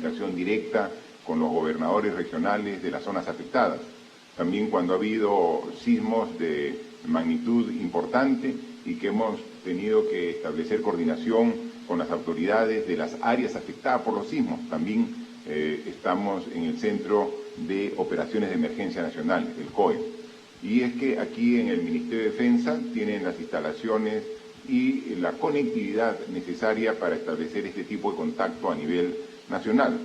comunicación directa con los gobernadores regionales de las zonas afectadas. También cuando ha habido sismos de magnitud importante y que hemos tenido que establecer coordinación con las autoridades de las áreas afectadas por los sismos. También estamos en el Centro de Operaciones de Emergencia Nacional, el COE. Y es que aquí en el Ministerio de Defensa tienen las instalaciones y la conectividad necesaria para establecer este tipo de contacto a nivel nacional.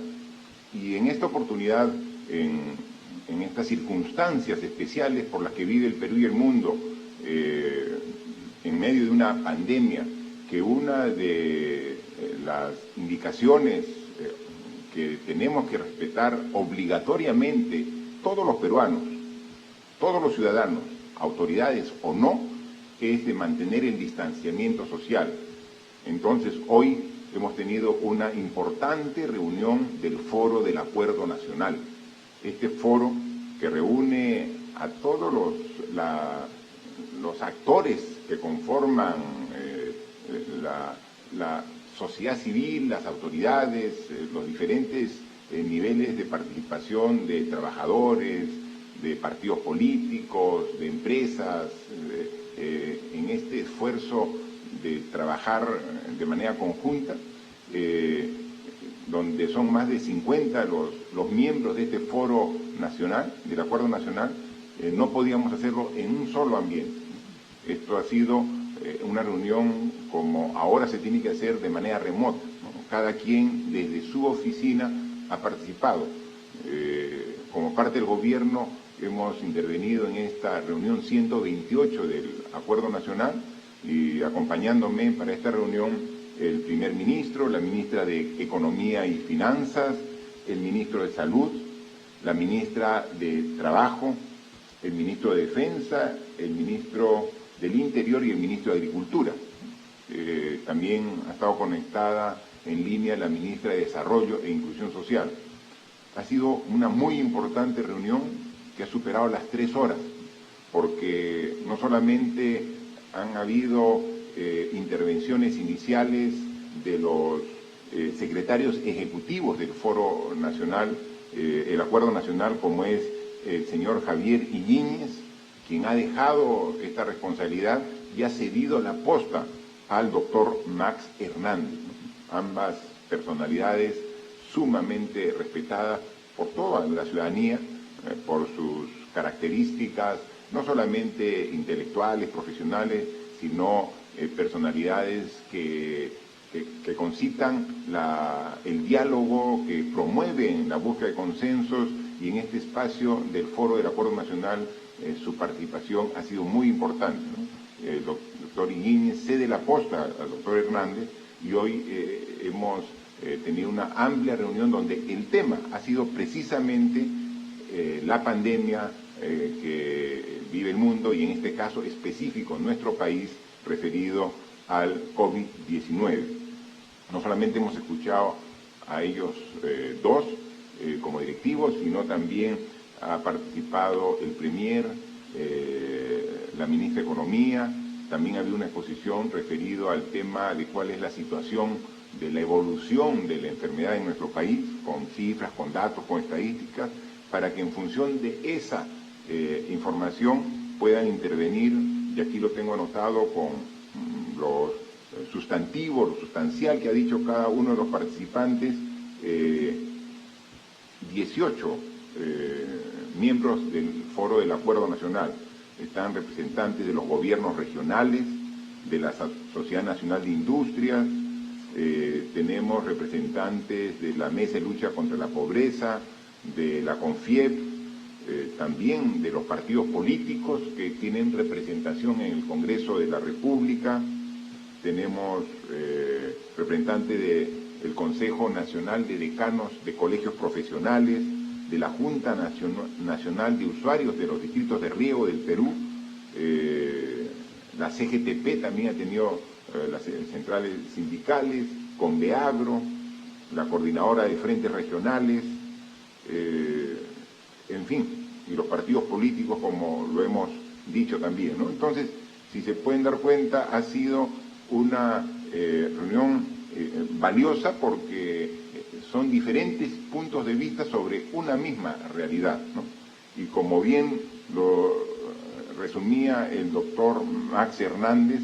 Y en esta oportunidad, en estas circunstancias especiales por las que vive el Perú y el mundo, en medio de una pandemia, que una de las indicaciones que tenemos que respetar obligatoriamente todos los peruanos, todos los ciudadanos, autoridades o no, es de mantener el distanciamiento social. Entonces, hoy hemos tenido una importante reunión del Foro del Acuerdo Nacional. Este foro que reúne a todos los actores que conforman la sociedad civil, las autoridades, los diferentes niveles de participación de trabajadores, de partidos políticos, de empresas, en este esfuerzo de trabajar de manera conjunta, donde son más de 50 los miembros de este foro nacional, del Acuerdo Nacional. No podíamos hacerlo en un solo ambiente. Esto ha sido una reunión como ahora se tiene que hacer de manera remota, ¿no? Cada quien desde su oficina ha participado. Como parte del gobierno hemos intervenido en esta reunión 128 del Acuerdo Nacional y acompañándome para esta reunión el primer ministro, la ministra de Economía y Finanzas, el ministro de Salud, la ministra de Trabajo, el ministro de Defensa, el ministro del Interior y el ministro de Agricultura. También ha estado conectada en línea la ministra de Desarrollo e Inclusión Social. Ha sido una muy importante reunión que ha superado las 3 horas, porque no solamente han habido intervenciones iniciales de los secretarios ejecutivos del Foro Nacional, el Acuerdo Nacional, como es el señor Javier Iñiguez, quien ha dejado esta responsabilidad y ha cedido la posta al doctor Max Hernández. Ambas personalidades sumamente respetadas por toda la ciudadanía, por sus características, no solamente intelectuales, profesionales, sino personalidades que concitan el diálogo, que promueven la búsqueda de consensos, y en este espacio del Foro del Acuerdo Nacional su participación ha sido muy importante, ¿no? El doctor Iñiguez cede la posta al doctor Hernández y hoy hemos tenido una amplia reunión donde el tema ha sido precisamente la pandemia que vive el mundo y en este caso específico en nuestro país referido al COVID-19. No solamente hemos escuchado a ellos dos como directivos, sino también ha participado el Premier, la ministra de Economía. También había una exposición referido al tema de cuál es la situación de la evolución de la enfermedad en nuestro país, con cifras, con datos, con estadísticas, para que en función de esa información puedan intervenir, y aquí lo tengo anotado con los sustantivos, lo sustancial que ha dicho cada uno de los participantes, 18 miembros del Foro del Acuerdo Nacional. Están representantes de los gobiernos regionales, de la Sociedad Nacional de Industrias, tenemos representantes de la Mesa de Lucha contra la Pobreza, de la CONFIEP, también de los partidos políticos que tienen representación en el Congreso de la República. Tenemos representantes del Consejo Nacional de Decanos de Colegios Profesionales, de la Junta Nacional de Usuarios de los Distritos de Riego del Perú, la CGTP también ha tenido las centrales sindicales, Conveagro, la Coordinadora de Frentes Regionales, en fin, y los partidos políticos, como lo hemos dicho también, ¿no? Entonces, si se pueden dar cuenta, ha sido una reunión valiosa porque son diferentes puntos de vista sobre una misma realidad, ¿no? Y como bien lo resumía el doctor Max Hernández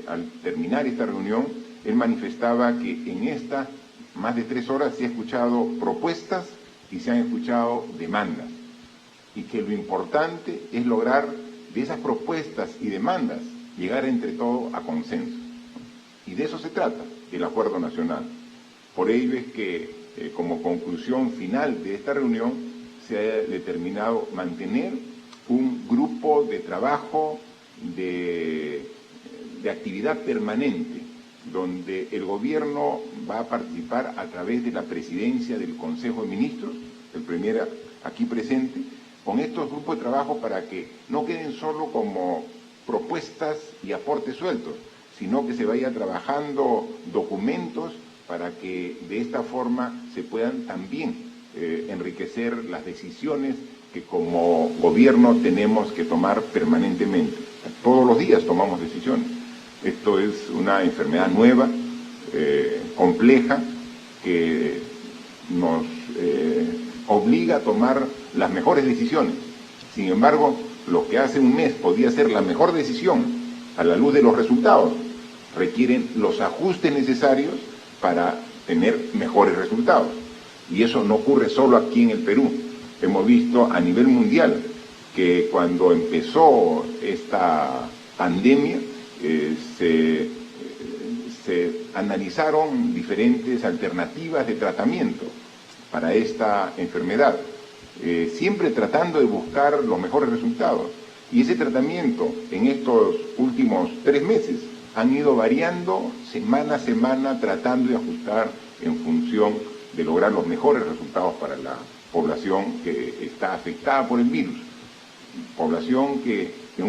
al terminar esta reunión, él manifestaba que en esta más de 3 horas se han escuchado propuestas y se han escuchado demandas, y que lo importante es lograr de esas propuestas y demandas llegar entre todos a consenso. Y de eso se trata el Acuerdo Nacional. Por ello es que, como conclusión final de esta reunión, se ha determinado mantener un grupo de trabajo de actividad permanente, donde el gobierno va a participar a través de la presidencia del Consejo de Ministros, el premier aquí presente, con estos grupos de trabajo para que no queden solo como propuestas y aportes sueltos, sino que se vaya trabajando documentos para que de esta forma se puedan también enriquecer las decisiones que como gobierno tenemos que tomar permanentemente. Todos los días tomamos decisiones. Esto es una enfermedad nueva, compleja, que nos obliga a tomar las mejores decisiones. Sin embargo, lo que hace un mes podía ser la mejor decisión a la luz de los resultados, requieren los ajustes necesarios para tener mejores resultados. Y eso no ocurre solo aquí en el Perú. Hemos visto a nivel mundial que cuando empezó esta pandemia se analizaron diferentes alternativas de tratamiento para esta enfermedad, siempre tratando de buscar los mejores resultados. Y ese tratamiento en estos últimos 3 meses han ido variando semana a semana, tratando de ajustar en función de lograr los mejores resultados para la población que está afectada por el virus. Población que en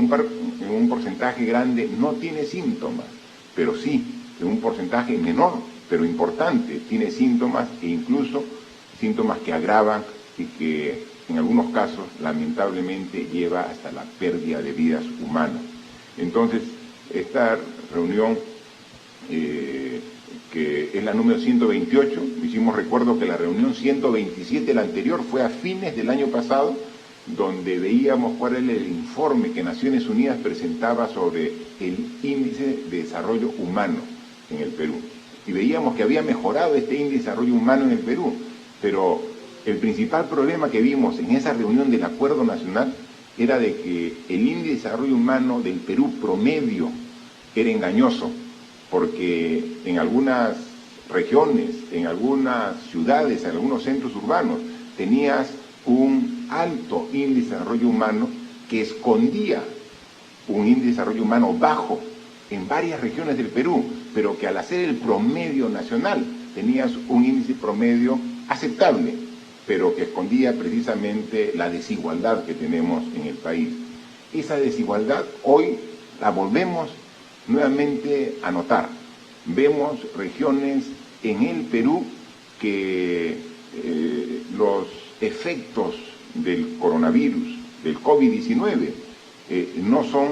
un porcentaje grande no tiene síntomas, pero sí, en un porcentaje menor, pero importante, tiene síntomas e incluso síntomas que agravan y que en algunos casos lamentablemente lleva hasta la pérdida de vidas humanas. Entonces, esta reunión, que es la número 128, hicimos recuerdo que la reunión 127, la anterior, fue a fines del año pasado, donde veíamos cuál era el informe que Naciones Unidas presentaba sobre el índice de desarrollo humano en el Perú. Y veíamos que había mejorado este índice de desarrollo humano en el Perú, pero el principal problema que vimos en esa reunión del Acuerdo Nacional era de que el índice de desarrollo humano del Perú promedio era engañoso, porque en algunas regiones, en algunas ciudades, en algunos centros urbanos, tenías un alto índice de desarrollo humano que escondía un índice de desarrollo humano bajo en varias regiones del Perú, pero que al hacer el promedio nacional tenías un índice promedio aceptable, pero que escondía precisamente la desigualdad que tenemos en el país. Esa desigualdad hoy la volvemos nuevamente a notar. Vemos regiones en el Perú que los efectos del coronavirus, del COVID-19, no son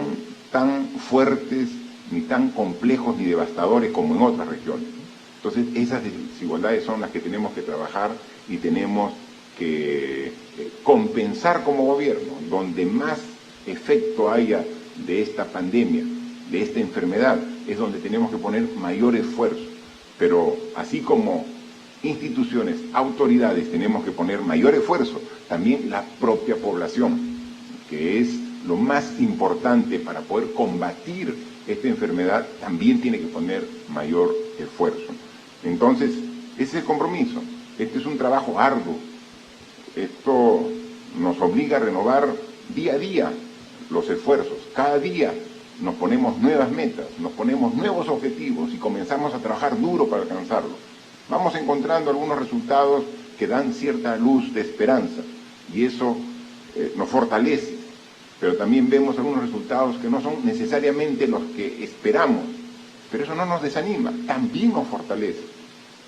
tan fuertes, ni tan complejos, ni devastadores como en otras regiones. Entonces, esas desigualdades son las que tenemos que trabajar y tenemos que compensar como gobierno. Donde más efecto haya de esta pandemia, de esta enfermedad, es donde tenemos que poner mayor esfuerzo. Pero así como instituciones, autoridades, tenemos que poner mayor esfuerzo, también la propia población, que es lo más importante para poder combatir esta enfermedad, también tiene que poner mayor esfuerzo. Entonces, ese es el compromiso. Este es un trabajo arduo. Esto nos obliga a renovar día a día los esfuerzos. Cada día nos ponemos nuevas metas, nos ponemos nuevos objetivos y comenzamos a trabajar duro para alcanzarlos. Vamos encontrando algunos resultados que dan cierta luz de esperanza y eso nos fortalece, pero también vemos algunos resultados que no son necesariamente los que esperamos, pero eso no nos desanima, también nos fortalece,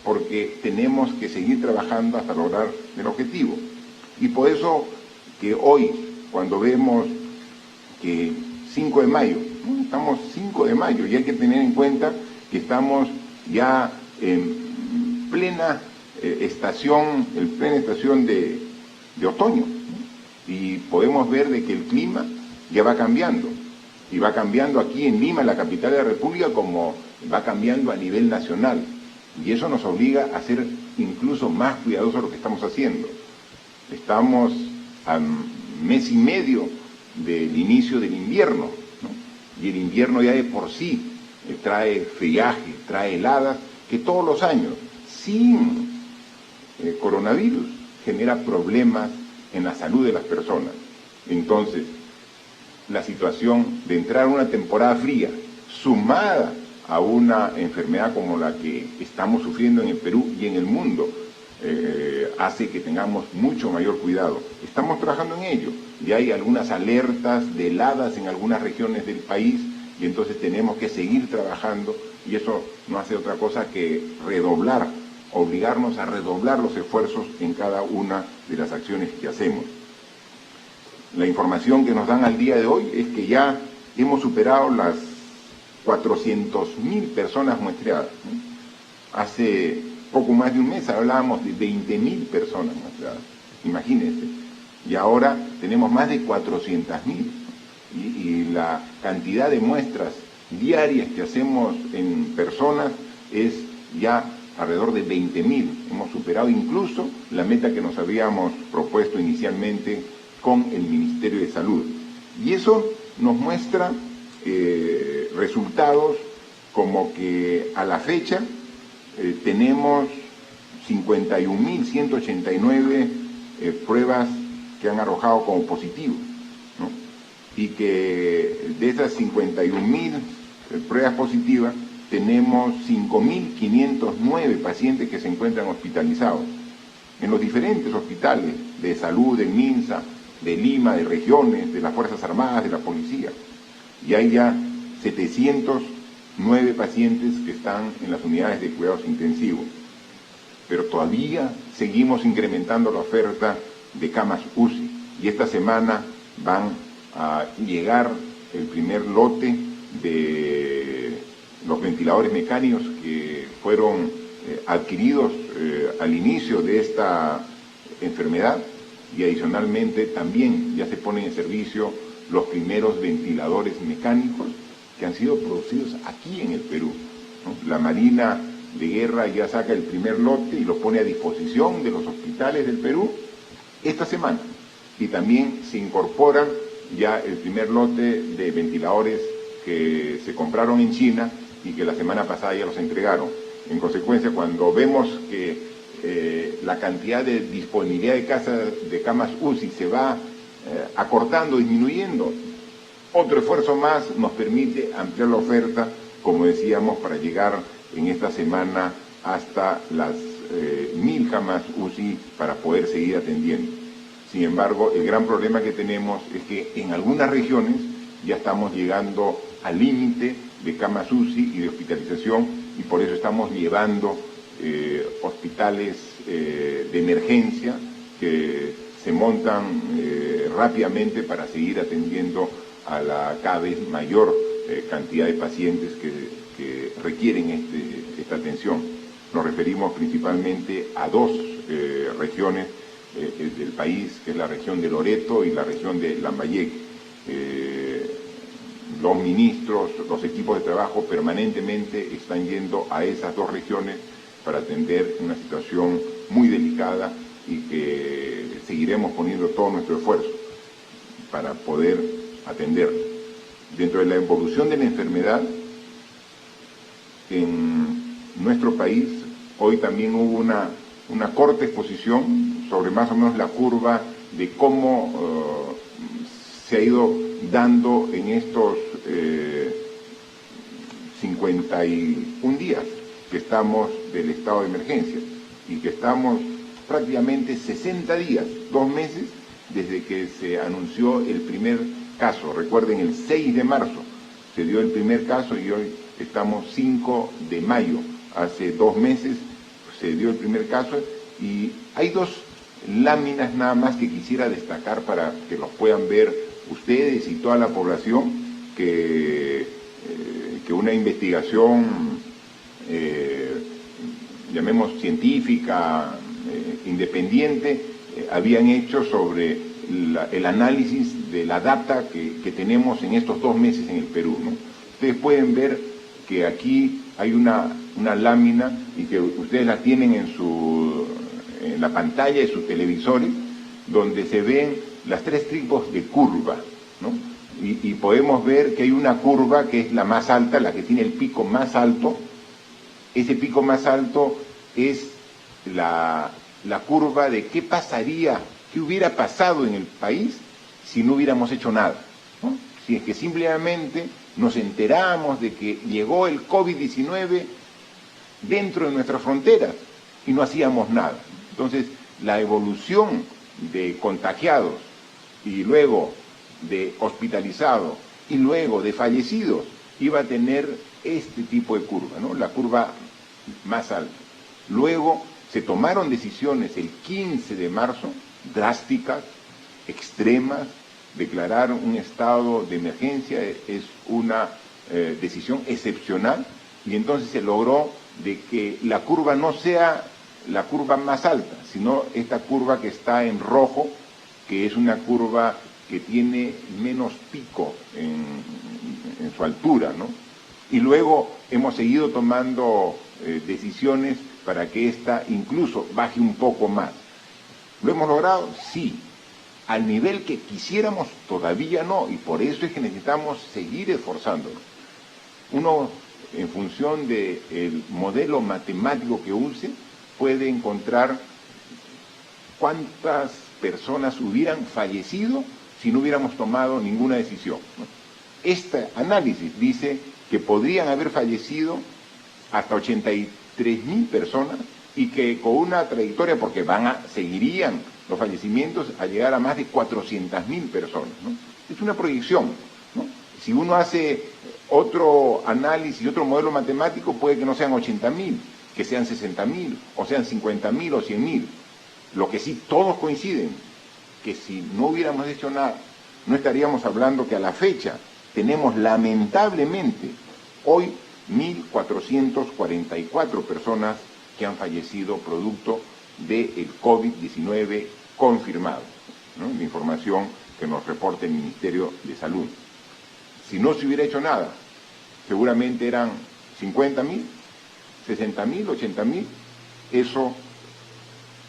porque tenemos que seguir trabajando hasta lograr el objetivo. Y por eso que hoy, cuando vemos que 5 de mayo, estamos 5 de mayo y hay que tener en cuenta que estamos ya en plena estación de otoño, y podemos ver de que el clima ya va cambiando, y va cambiando aquí en Lima, la capital de la República, como va cambiando a nivel nacional, y eso nos obliga a ser incluso más cuidadosos de lo que estamos haciendo. Estamos a mes y medio del inicio del invierno, ¿no? Y el invierno ya de por sí trae friaje, trae heladas, que todos los años, sin coronavirus, genera problemas en la salud de las personas. Entonces, la situación de entrar a una temporada fría, sumada a una enfermedad como la que estamos sufriendo en el Perú y en el mundo, hace que tengamos mucho mayor cuidado. Estamos trabajando en ello. Ya hay algunas alertas de heladas en algunas regiones del país, y entonces tenemos que seguir trabajando, y eso no hace otra cosa que obligarnos a redoblar los esfuerzos en cada una de las acciones que hacemos. La información que nos dan al día de hoy es que ya hemos superado las 400.000 personas muestreadas. Hace poco más de un mes hablábamos de 20.000 personas muestreadas, imagínense, y ahora tenemos más de 400.000, y la cantidad de muestras diarias que hacemos en personas es ya alrededor de 20.000. Hemos superado incluso la meta que nos habíamos propuesto inicialmente con el Ministerio de Salud, y eso nos muestra resultados como que a la fecha tenemos 51.189 pruebas que han arrojado como positivos, ¿no? Y que de esas 51.000 pruebas positivas tenemos 5.509 pacientes que se encuentran hospitalizados en los diferentes hospitales de salud, del MINSA, de Lima, de regiones, de las Fuerzas Armadas, de la Policía. Y hay ya 709 pacientes que están en las unidades de cuidados intensivos. Pero todavía seguimos incrementando la oferta de camas UCI. Y esta semana van a llegar el primer lote de los ventiladores mecánicos que fueron adquiridos al inicio de esta enfermedad, y adicionalmente también ya se ponen en servicio los primeros ventiladores mecánicos que han sido producidos aquí en el Perú, ¿no? La Marina de Guerra ya saca el primer lote y lo pone a disposición de los hospitales del Perú esta semana, y también se incorporan ya el primer lote de ventiladores que se compraron en China y que la semana pasada ya los entregaron. En consecuencia, cuando vemos que la cantidad de disponibilidad de camas UCI se va acortando, disminuyendo, otro esfuerzo más nos permite ampliar la oferta, como decíamos, para llegar en esta semana hasta las 1.000 camas UCI para poder seguir atendiendo. Sin embargo, el gran problema que tenemos es que en algunas regiones ya estamos llegando al límite de camas UCI y de hospitalización, y por eso estamos llevando hospitales de emergencia que se montan rápidamente para seguir atendiendo a la cada vez mayor cantidad de pacientes que requieren esta atención. Nos referimos principalmente a dos regiones del país, que es la región de Loreto y la región de Lambayeque. Los ministros, los equipos de trabajo permanentemente están yendo a esas dos regiones para atender una situación muy delicada, y que seguiremos poniendo todo nuestro esfuerzo para poder atenderlo. Dentro de la evolución de la enfermedad en nuestro país, hoy también hubo una corta exposición sobre más o menos la curva de cómo se ha ido dando en estos 51 días que estamos del estado de emergencia, y que estamos prácticamente 60 días, 2 meses, desde que se anunció el primer caso. Recuerden, el 6 de marzo se dio el primer caso y hoy estamos 5 de mayo. Hace 2 meses se dio el primer caso, y hay 2 láminas nada más que quisiera destacar para que los puedan ver ustedes y toda la población, que una investigación llamemos científica, independiente, habían hecho sobre el análisis de la data que tenemos en estos 2 meses en el Perú, ¿no? Ustedes pueden ver que aquí hay una lámina y que ustedes la tienen en la pantalla de sus televisores, donde se ven las 3 tipos de curva, ¿no? Y podemos ver que hay una curva que es la más alta, la que tiene el pico más alto. Ese pico más alto es la curva de qué pasaría, qué hubiera pasado en el país si no hubiéramos hecho nada, ¿no? Si es que simplemente nos enteramos de que llegó el COVID-19 dentro de nuestras fronteras y no hacíamos nada. Entonces, la evolución de contagiados y luego de hospitalizados y luego de fallecidos iba a tener este tipo de curva, ¿no? La curva más alta. Luego se tomaron decisiones el 15 de marzo, drásticas, extremas. Declarar un estado de emergencia es una decisión excepcional, y entonces se logró de que la curva no sea la curva más alta, sino esta curva que está en rojo, que es una curva que tiene menos pico en su altura, ¿no? Y luego hemos seguido tomando decisiones para que esta incluso baje un poco más. ¿Lo hemos logrado? Sí. Al nivel que quisiéramos todavía no, y por eso es que necesitamos seguir esforzándonos. Uno, en función del modelo matemático que use, puede encontrar cuántas personas hubieran fallecido si no hubiéramos tomado ninguna decisión, ¿no? Este análisis dice que podrían haber fallecido hasta 83.000 personas y que con una trayectoria, porque seguirían los fallecimientos a llegar a más de 400.000 personas, ¿no? Es una proyección, ¿no? Si uno hace otro análisis, otro modelo matemático, puede que no sean 80.000, que sean 60.000, o sean 50.000 o 100.000. Lo que sí todos coinciden, que si no hubiéramos hecho nada, no estaríamos hablando que a la fecha tenemos lamentablemente hoy 1.444 personas que han fallecido producto del COVID-19 confirmado, ¿no? La información que nos reporta el Ministerio de Salud. Si no se hubiera hecho nada, seguramente eran 50.000, 60.000, 80.000. Eso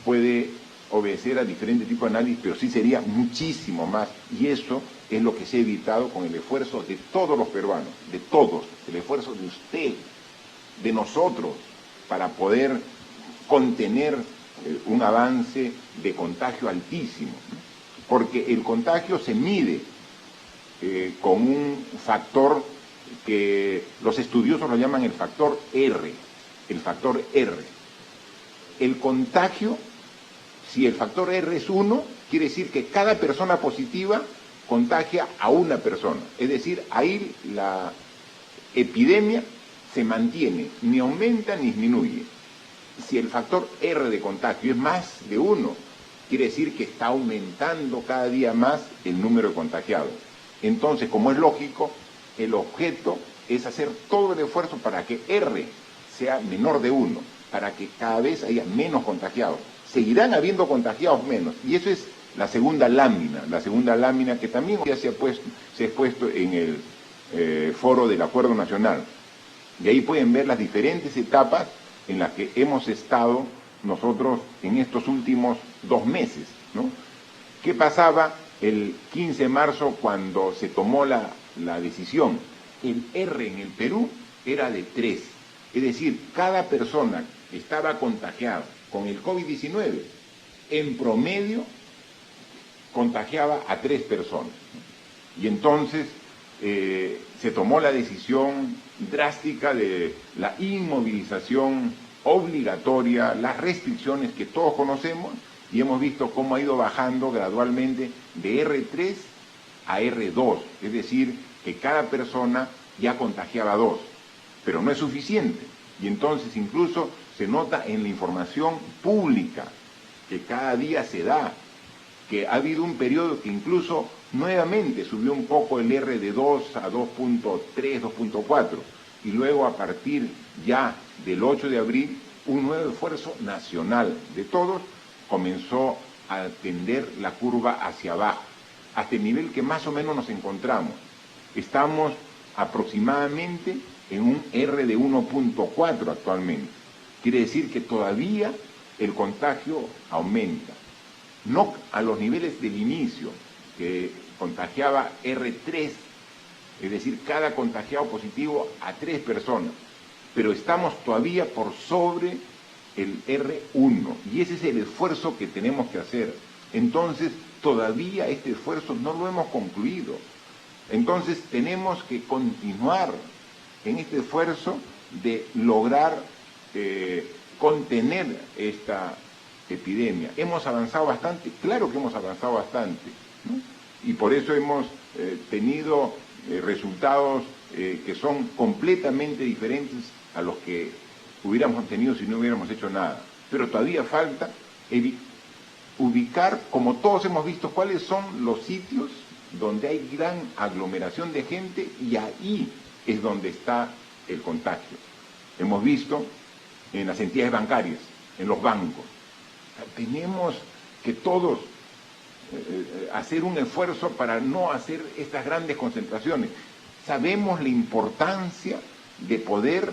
puede obedecer a diferentes tipos de análisis, pero sí sería muchísimo más, y eso es lo que se ha evitado con el esfuerzo de todos los peruanos, de todos, el esfuerzo de usted, de nosotros, para poder contener un avance de contagio altísimo, ¿no? Porque el contagio se mide con un factor que los estudiosos lo llaman el factor R, el factor R. El contagio, si el factor R es 1, quiere decir que cada persona positiva contagia a una persona. Es decir, ahí la epidemia se mantiene, ni aumenta ni disminuye. Si el factor R de contagio es más de 1, quiere decir que está aumentando cada día más el número de contagiados. Entonces, como es lógico, el objeto es hacer todo el esfuerzo para que R sea menor de 1, para que cada vez haya menos contagiados. Seguirán habiendo contagiados menos, y eso es la segunda lámina que también ya se ha expuesto en el foro del Acuerdo Nacional. Y ahí pueden ver las diferentes etapas en las que hemos estado nosotros en estos últimos 2 meses, ¿no? ¿Qué pasaba el 15 de marzo cuando se tomó la decisión? El R en el Perú era de 3, es decir, cada persona que estaba contagiada con el COVID-19, en promedio, contagiaba a 3 personas. Y entonces se tomó la decisión drástica de la inmovilización obligatoria, las restricciones que todos conocemos, y hemos visto cómo ha ido bajando gradualmente de R3 a R2, es decir, que cada persona ya contagiaba 2, pero no es suficiente, y entonces incluso se nota en la información pública que cada día se da, que ha habido un periodo que incluso nuevamente subió un poco el R de 2 a 2.3, 2.4, y luego a partir ya del 8 de abril, un nuevo esfuerzo nacional de todos comenzó a tender la curva hacia abajo, hasta el nivel que más o menos nos encontramos. Estamos aproximadamente en un R de 1.4 actualmente. Quiere decir que todavía el contagio aumenta. No a los niveles del inicio, que contagiaba R3, es decir, cada contagiado positivo a 3 personas, pero estamos todavía por sobre el R1, y ese es el esfuerzo que tenemos que hacer. Entonces, todavía este esfuerzo no lo hemos concluido. Entonces, tenemos que continuar en este esfuerzo de lograr contener esta epidemia. ¿Hemos avanzado bastante? Claro que hemos avanzado bastante, ¿no? Y por eso hemos tenido resultados que son completamente diferentes a los que hubiéramos tenido si no hubiéramos hecho nada. Pero todavía falta ubicar, como todos hemos visto, cuáles son los sitios donde hay gran aglomeración de gente, y ahí es donde está el contagio. Hemos visto en las entidades bancarias, en los bancos. Tenemos que todos hacer un esfuerzo para no hacer estas grandes concentraciones. Sabemos la importancia de poder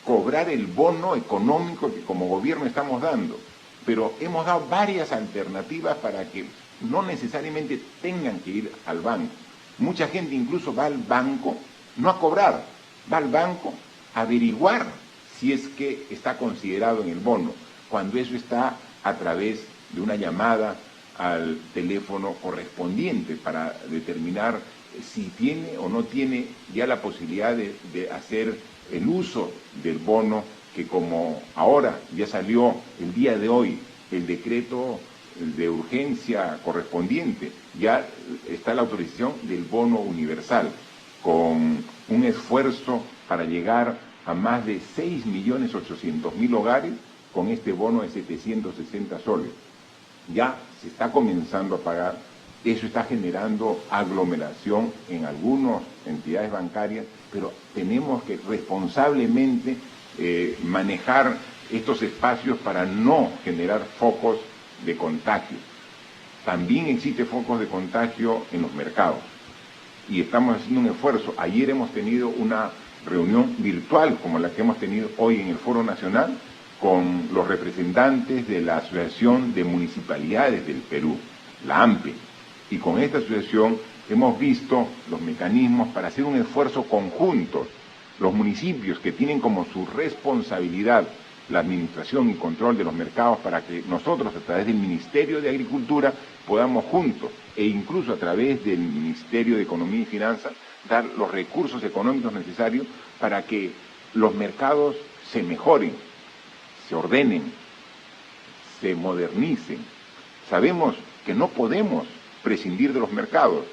cobrar el bono económico que como gobierno estamos dando, pero hemos dado varias alternativas para que no necesariamente tengan que ir al banco. Mucha gente incluso va al banco, no a cobrar, va al banco a averiguar si es que está considerado en el bono, cuando eso está a través de una llamada al teléfono correspondiente para determinar si tiene o no tiene ya la posibilidad de hacer el uso del bono, que como ahora ya salió el día de hoy el decreto de urgencia correspondiente, ya está la autorización del bono universal, con un esfuerzo para llegar a más de 6.800.000 hogares con este bono de 760 soles. Ya se está comenzando a pagar, eso está generando aglomeración en algunas entidades bancarias, pero tenemos que responsablemente manejar estos espacios para no generar focos de contagio. También existen focos de contagio en los mercados y estamos haciendo un esfuerzo. Ayer hemos tenido una reunión virtual como la que hemos tenido hoy en el Foro Nacional con los representantes de la Asociación de Municipalidades del Perú, la AMPE, y con esta asociación hemos visto los mecanismos para hacer un esfuerzo conjunto. Los municipios que tienen como su responsabilidad la administración y control de los mercados, para que nosotros a través del Ministerio de Agricultura podamos juntos e incluso a través del Ministerio de Economía y Finanzas dar los recursos económicos necesarios para que los mercados se mejoren, se ordenen, se modernicen. Sabemos que no podemos prescindir de los mercados,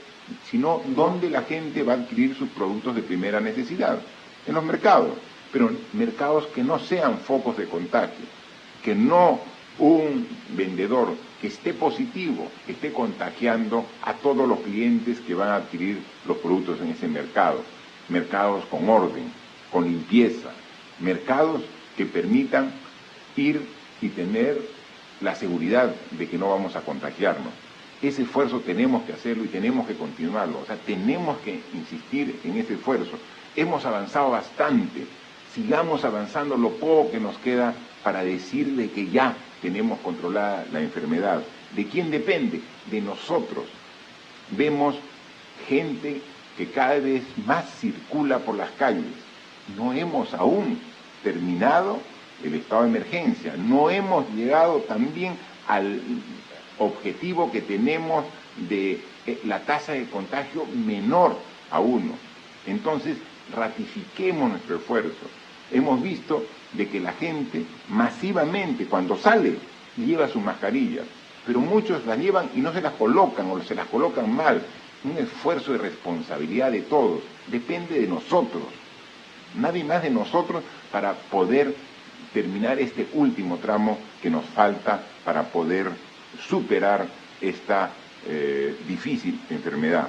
sino dónde la gente va a adquirir sus productos de primera necesidad, en los mercados, pero mercados que no sean focos de contagio, que no un vendedor que esté positivo esté contagiando a todos los clientes que van a adquirir los productos en ese mercado. Mercados con orden, con limpieza, mercados que permitan ir y tener la seguridad de que no vamos a contagiarnos. Ese esfuerzo tenemos que hacerlo y tenemos que continuarlo, o sea, tenemos que insistir en ese esfuerzo. Hemos avanzado bastante, sigamos avanzando lo poco que nos queda para decirle que ya tenemos controlada la enfermedad. ¿De quién depende? De nosotros. Vemos gente que cada vez más circula por las calles. No hemos aún terminado el estado de emergencia, no hemos llegado también al objetivo que tenemos de la tasa de contagio menor a 1. Entonces, ratifiquemos nuestro esfuerzo. Hemos visto de que la gente masivamente cuando sale lleva sus mascarillas, pero muchos las llevan y no se las colocan o se las colocan mal. Un esfuerzo de responsabilidad de todos, depende de nosotros, nadie más de nosotros, para poder terminar este último tramo que nos falta para poder superar esta difícil enfermedad.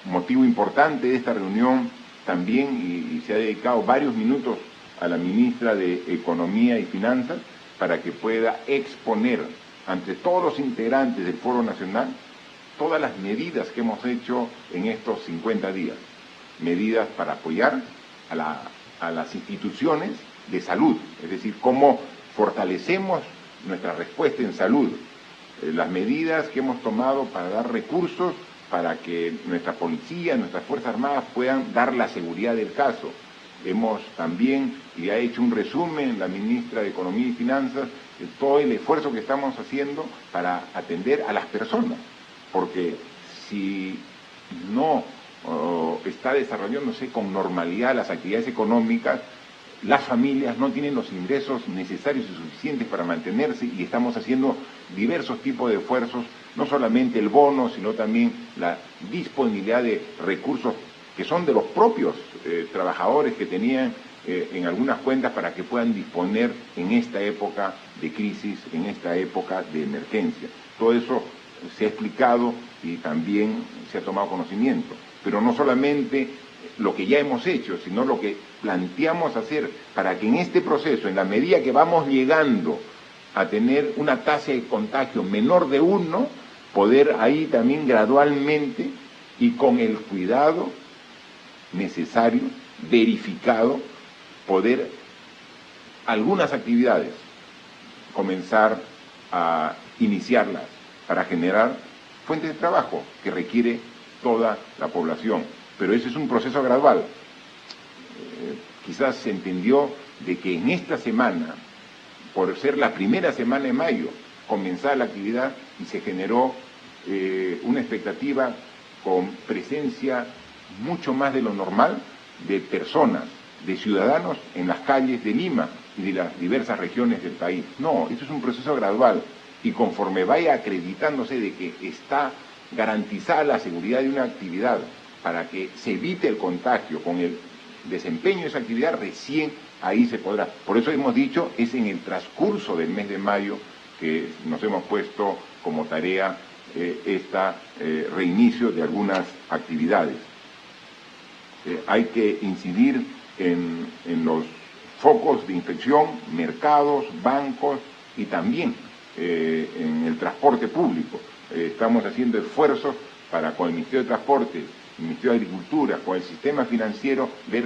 Motivo importante de esta reunión también, y se ha dedicado varios minutos a la ministra de Economía y Finanzas para que pueda exponer ante todos los integrantes del Foro Nacional todas las medidas que hemos hecho en estos 50 días. Medidas para apoyar a las instituciones de salud, es decir, cómo fortalecemos nuestra respuesta en salud, las medidas que hemos tomado para dar recursos para que nuestra policía, nuestras Fuerzas Armadas puedan dar la seguridad del caso. Hemos también, y ha hecho un resumen la ministra de Economía y Finanzas, de todo el esfuerzo que estamos haciendo para atender a las personas, porque si no está desarrollándose con normalidad las actividades económicas, las familias no tienen los ingresos necesarios y suficientes para mantenerse, y estamos haciendo diversos tipos de esfuerzos, no solamente el bono, sino también la disponibilidad de recursos que son de los propios trabajadores que tenían en algunas cuentas para que puedan disponer en esta época de crisis, en esta época de emergencia. Todo eso se ha explicado y también se ha tomado conocimiento, pero no solamente lo que ya hemos hecho, sino lo que planteamos hacer para que en este proceso, en la medida que vamos llegando a tener una tasa de contagio menor de 1, poder ahí también gradualmente y con el cuidado necesario, verificado, poder algunas actividades comenzar a iniciarlas para generar fuentes de trabajo que requiere toda la población. Pero ese es un proceso gradual. Quizás se entendió de que en esta semana, por ser la primera semana de mayo, comenzaba la actividad y se generó una expectativa con presencia mucho más de lo normal de personas, de ciudadanos en las calles de Lima y de las diversas regiones del país. No, esto es un proceso gradual y conforme vaya acreditándose de que está garantizada la seguridad de una actividad para que se evite el contagio con el desempeño de esa actividad, recién ahí se podrá. Por eso hemos dicho, es en el transcurso del mes de mayo que nos hemos puesto como tarea reinicio de algunas actividades. Hay que incidir en los focos de infección, mercados, bancos y también en el transporte público. Estamos haciendo esfuerzos para, con el Ministerio de Transporte, el Ministerio de Agricultura, con el sistema financiero, ver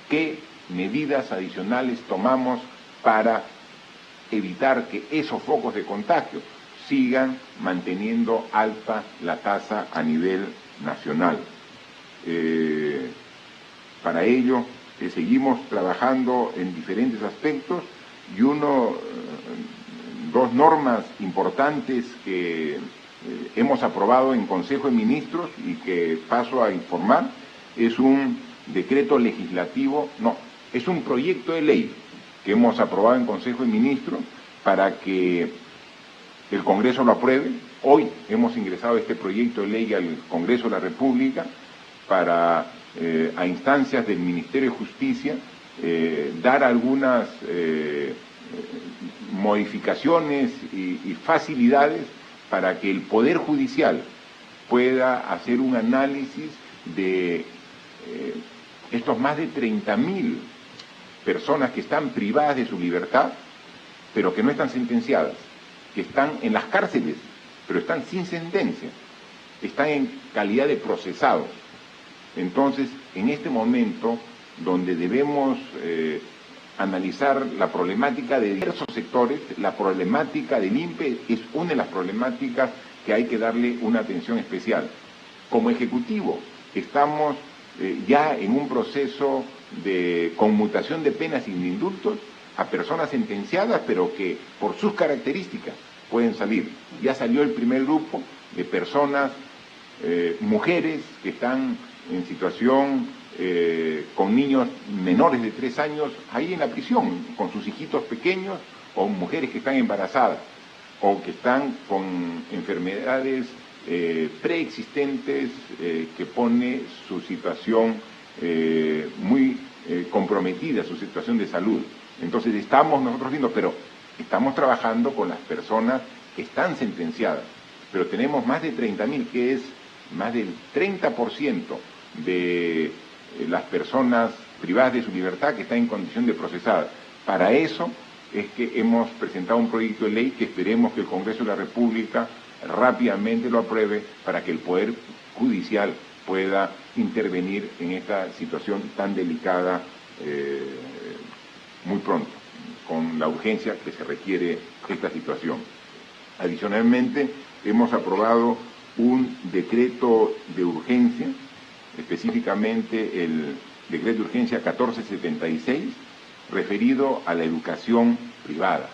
qué medidas adicionales tomamos para evitar que esos focos de contagio sigan manteniendo alta la tasa a nivel nacional. Para ello seguimos trabajando en diferentes aspectos y dos normas importantes que hemos aprobado en Consejo de Ministros y que paso a informar, es un decreto legislativo, es un proyecto de ley que hemos aprobado en Consejo de Ministros para que el Congreso lo apruebe. Hoy hemos ingresado este proyecto de ley al Congreso de la República para, a instancias del Ministerio de Justicia, dar algunas modificaciones y facilidades para que el Poder Judicial pueda hacer un análisis de estos más de 30.000 personas que están privadas de su libertad, pero que no están sentenciadas, que están en las cárceles, pero están sin sentencia, están en calidad de procesados. Entonces, en este momento, donde debemos analizar la problemática de diversos sectores, la problemática del INPE es una de las problemáticas que hay que darle una atención especial. Como Ejecutivo, estamos ya en un proceso de conmutación de penas sin indultos a personas sentenciadas, pero que por sus características pueden salir. Ya salió el primer grupo de personas, mujeres que están en situación con niños menores de 3 años ahí en la prisión, con sus hijitos pequeños, o mujeres que están embarazadas, o que están con enfermedades preexistentes que pone su situación muy comprometida, su situación de salud. Entonces estamos nosotros viendo, pero estamos trabajando con las personas que están sentenciadas, pero tenemos más de 30.000, que es más del 30% de las personas privadas de su libertad que están en condición de procesar. Para eso es que hemos presentado un proyecto de ley que esperemos que el Congreso de la República rápidamente lo apruebe para que el Poder Judicial pueda intervenir en esta situación tan delicada muy pronto, con la urgencia que se requiere esta situación. Adicionalmente, hemos aprobado un decreto de urgencia, específicamente el decreto de urgencia 1476, referido a la educación privada.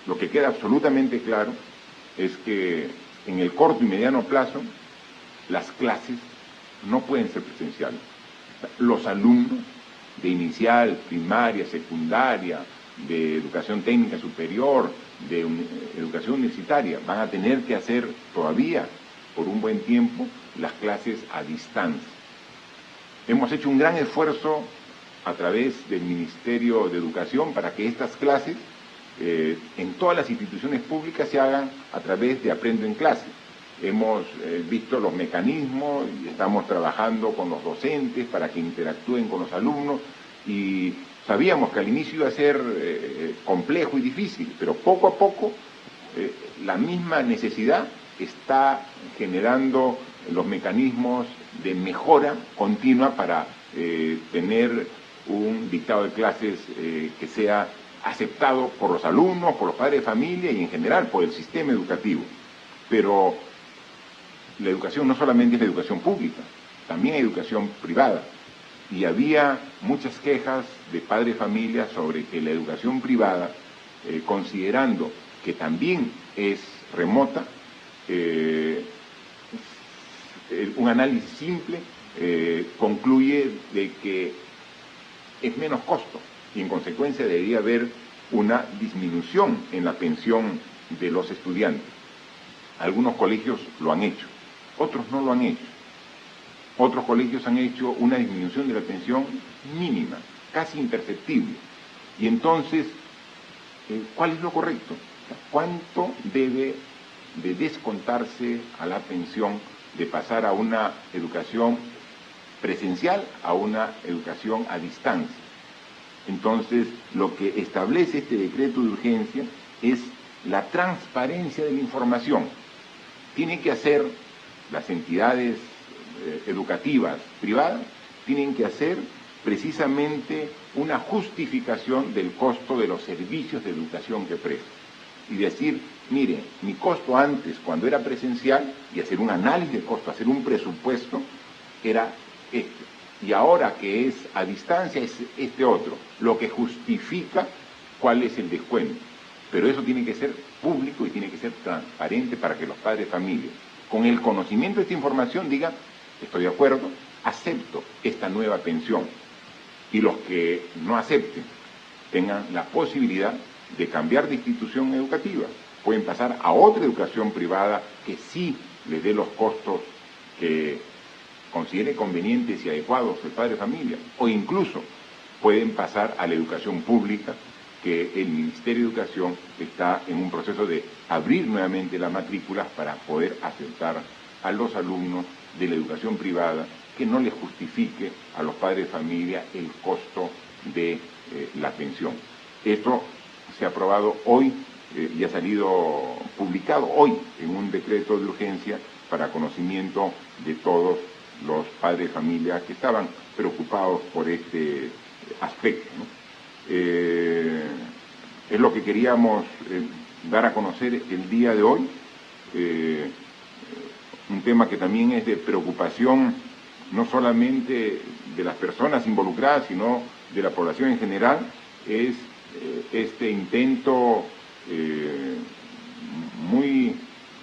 Lo que queda absolutamente claro es que en el corto y mediano plazo las clases no pueden ser presenciales. Los alumnos de inicial, primaria, secundaria, de educación técnica superior, de educación universitaria, van a tener que hacer todavía por un buen tiempo las clases a distancia. Hemos hecho un gran esfuerzo a través del Ministerio de Educación para que estas clases en todas las instituciones públicas se hagan a través de Aprendo en Clase. Hemos visto los mecanismos y estamos trabajando con los docentes para que interactúen con los alumnos y sabíamos que al inicio iba a ser complejo y difícil, pero poco a poco la misma necesidad está generando los mecanismos de mejora continua para tener un dictado de clases que sea aceptado por los alumnos, por los padres de familia y en general por el sistema educativo. Pero la educación no solamente es la educación pública, también hay educación privada. Y había muchas quejas de padres de familia sobre que la educación privada, considerando que también es remota, un análisis simple concluye de que es menos costo y en consecuencia debería haber una disminución en la pensión de los estudiantes. Algunos colegios lo han hecho, otros no lo han hecho. Otros colegios han hecho una disminución de la pensión mínima, casi imperceptible. Y entonces, ¿cuál es lo correcto? ¿Cuánto debe de descontarse a la pensión de pasar a una educación presencial a una educación a distancia? Entonces, lo que establece este decreto de urgencia es la transparencia de la información. Tienen que hacer las entidades educativas privadas, tienen que hacer precisamente una justificación del costo de los servicios de educación que prestan. Y decir, mire, mi costo antes, cuando era presencial, y hacer un análisis de costo, hacer un presupuesto, era este. Y ahora que es a distancia es este otro, lo que justifica cuál es el descuento. Pero eso tiene que ser público y tiene que ser transparente para que los padres de familia, con el conocimiento de esta información, digan, estoy de acuerdo, acepto esta nueva pensión. Y los que no acepten tengan la posibilidad de cambiar de institución educativa. Pueden pasar a otra educación privada que sí les dé los costos que considere convenientes y adecuados el padre de familia, o incluso pueden pasar a la educación pública, que el Ministerio de Educación está en un proceso de abrir nuevamente las matrículas para poder aceptar a los alumnos de la educación privada que no les justifique a los padres de familia el costo de la pensión. Esto se ha aprobado hoy y ha salido publicado hoy en un decreto de urgencia para conocimiento de todos los padres de familia que estaban preocupados por este aspecto, ¿no? Es lo que queríamos dar a conocer el día de hoy, un tema que también es de preocupación no solamente de las personas involucradas, sino de la población en general, es este intento muy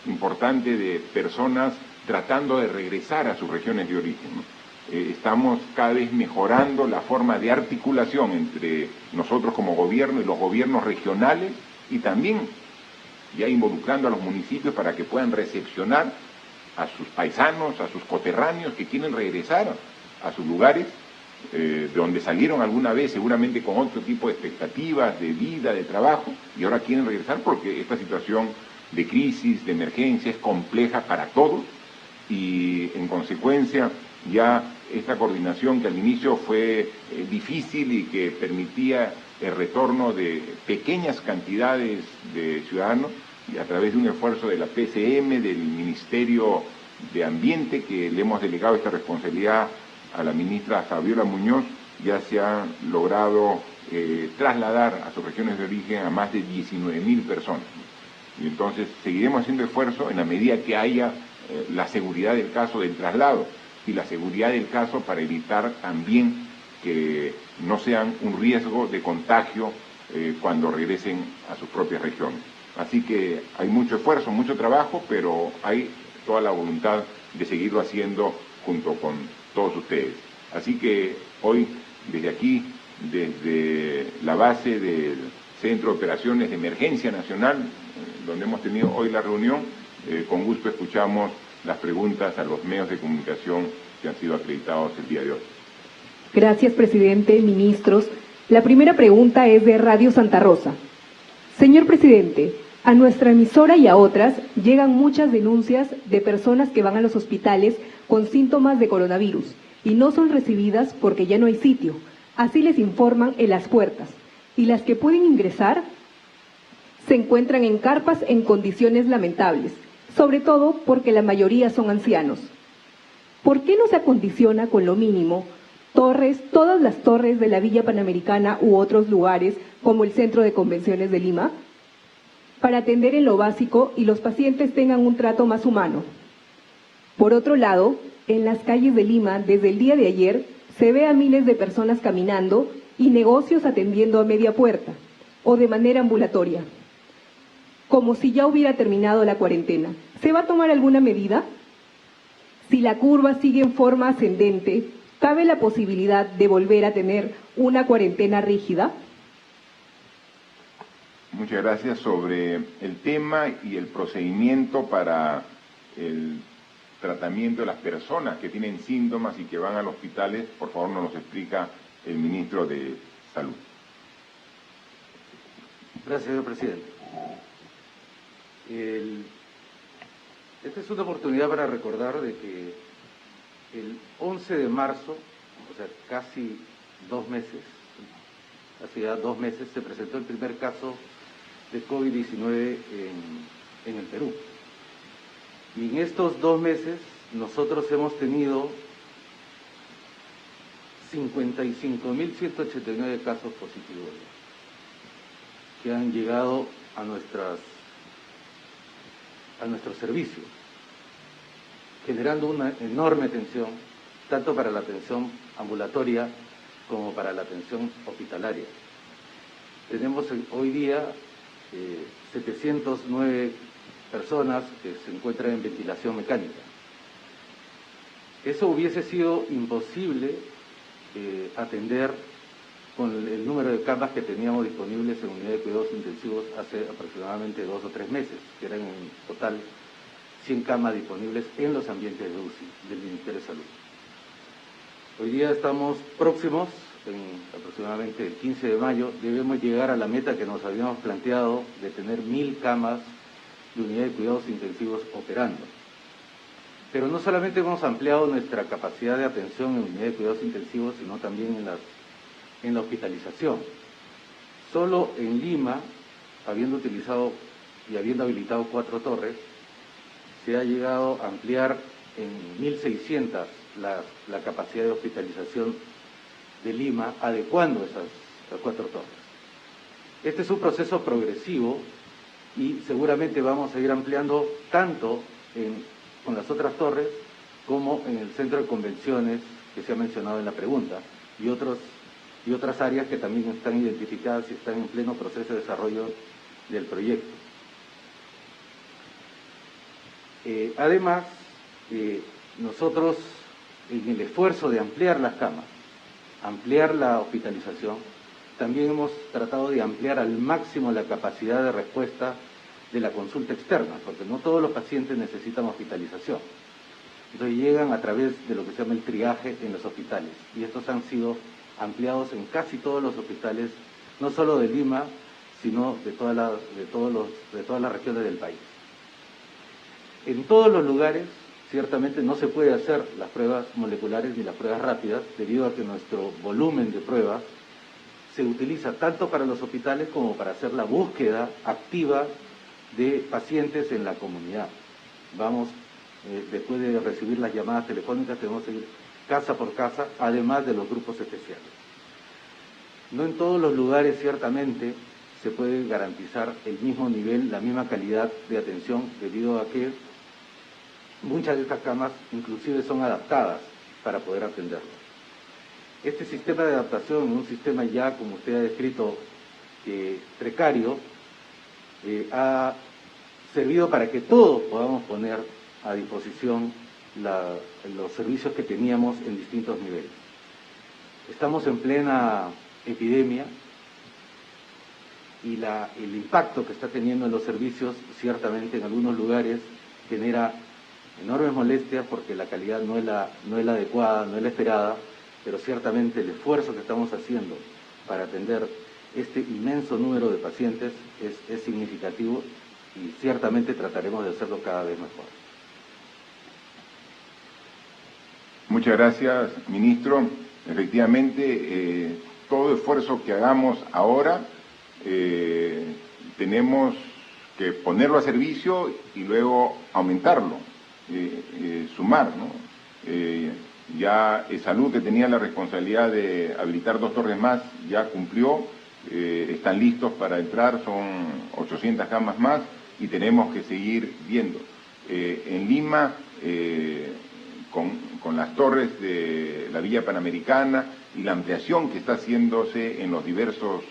importante de personas tratando de regresar a sus regiones de origen, ¿no? Estamos cada vez mejorando la forma de articulación entre nosotros como gobierno y los gobiernos regionales y también ya involucrando a los municipios para que puedan recepcionar a sus paisanos, a sus coterráneos que quieren regresar a sus lugares de donde salieron alguna vez, seguramente con otro tipo de expectativas de vida, de trabajo, y ahora quieren regresar porque esta situación de crisis, de emergencia, es compleja para todos y en consecuencia ya esta coordinación que al inicio fue difícil y que permitía el retorno de pequeñas cantidades de ciudadanos, y a través de un esfuerzo de la PCM, del Ministerio de Ambiente, que le hemos delegado esta responsabilidad a la ministra Fabiola Muñoz, ya se ha logrado trasladar a sus regiones de origen a más de 19.000 personas. Y entonces seguiremos haciendo esfuerzo en la medida que haya la seguridad del caso del traslado y la seguridad del caso para evitar también que no sean un riesgo de contagio cuando regresen a sus propias regiones. Así que hay mucho esfuerzo, mucho trabajo, pero hay toda la voluntad de seguirlo haciendo junto con todos ustedes. Así que hoy, desde aquí, desde la base del Centro de Operaciones de Emergencia Nacional, donde hemos tenido hoy la reunión, con gusto escuchamos las preguntas a los medios de comunicación que han sido acreditados el día de hoy. Gracias, presidente, ministros. La primera pregunta es de Radio Santa Rosa. Señor presidente, a nuestra emisora y a otras llegan muchas denuncias de personas que van a los hospitales con síntomas de coronavirus y no son recibidas porque ya no hay sitio. Así les informan en las puertas. Y las que pueden ingresar se encuentran en carpas en condiciones lamentables, sobre todo porque la mayoría son ancianos. ¿Por qué no se acondiciona con lo mínimo todas las torres de la Villa Panamericana u otros lugares como el Centro de Convenciones de Lima, para atender en lo básico y los pacientes tengan un trato más humano? Por otro lado, en las calles de Lima, desde el día de ayer, se ve a miles de personas caminando y negocios atendiendo a media puerta o de manera ambulatoria, como si ya hubiera terminado la cuarentena. ¿Se va a tomar alguna medida? Si la curva sigue en forma ascendente, ¿cabe la posibilidad de volver a tener una cuarentena rígida? Muchas gracias. Sobre el tema y el procedimiento para el tratamiento de las personas que tienen síntomas y que van a los hospitales, por favor nos los explica el ministro de Salud. Gracias, señor presidente. Esta es una oportunidad para recordar de que el 11 de marzo, o sea, casi 2 meses, hace ya 2 meses, se presentó el primer caso de COVID-19 en el Perú. Y en estos 2 meses nosotros hemos tenido 55.189 casos positivos que han llegado a nuestros servicios, generando una enorme tensión, tanto para la atención ambulatoria como para la atención hospitalaria. Tenemos hoy día 709 personas que se encuentran en ventilación mecánica. Eso hubiese sido imposible atender con el número de camas que teníamos disponibles en unidad de cuidados intensivos hace aproximadamente 2 o 3 meses, que eran en total 100 camas disponibles en los ambientes de UCI del Ministerio de Salud. Hoy día estamos próximos, en aproximadamente el 15 de mayo, debemos llegar a la meta que nos habíamos planteado de tener 1.000 camas de unidad de cuidados intensivos operando. Pero no solamente hemos ampliado nuestra capacidad de atención en unidad de cuidados intensivos, sino también en la hospitalización. Solo en Lima, habiendo utilizado y habiendo habilitado 4 torres, se ha llegado a ampliar en 1.600 la capacidad de hospitalización de Lima, adecuando esas 4 torres. Este es un proceso progresivo y seguramente vamos a ir ampliando tanto con las otras torres como en el centro de convenciones que se ha mencionado en la pregunta y otras áreas que también están identificadas y están en pleno proceso de desarrollo del proyecto. Además, nosotros en el esfuerzo de ampliar las camas, ampliar la hospitalización, también hemos tratado de ampliar al máximo la capacidad de respuesta de la consulta externa, porque no todos los pacientes necesitan hospitalización. Entonces llegan a través de lo que se llama el triaje en los hospitales, y estos han sido ampliados en casi todos los hospitales, no solo de Lima, sino de todas las regiones del país. En todos los lugares Ciertamente no se puede hacer las pruebas moleculares ni las pruebas rápidas debido a que nuestro volumen de pruebas se utiliza tanto para los hospitales como para hacer la búsqueda activa de pacientes en la comunidad. Vamos, después de recibir las llamadas telefónicas, tenemos que ir casa por casa, además de los grupos especiales. No en todos los lugares, ciertamente, se puede garantizar el mismo nivel, la misma calidad de atención, debido a que muchas de estas camas inclusive son adaptadas para poder atenderlo. Este sistema de adaptación, un sistema ya, como usted ha descrito, precario, ha servido para que todos podamos poner a disposición los servicios que teníamos en distintos niveles. Estamos en plena epidemia y el impacto que está teniendo en los servicios, ciertamente en algunos lugares genera enormes molestias porque la calidad no es la adecuada, no es la esperada, pero ciertamente el esfuerzo que estamos haciendo para atender este inmenso número de pacientes es significativo y ciertamente trataremos de hacerlo cada vez mejor. Muchas gracias, ministro. Efectivamente, todo esfuerzo que hagamos ahora tenemos que ponerlo a servicio y luego aumentarlo, sumar, ¿no? Ya Salud, que tenía la responsabilidad de habilitar 2 torres más, ya cumplió, están listos para entrar, son 800 camas más y tenemos que seguir viendo. En Lima, con las torres de la Villa Panamericana y la ampliación que está haciéndose en los diversos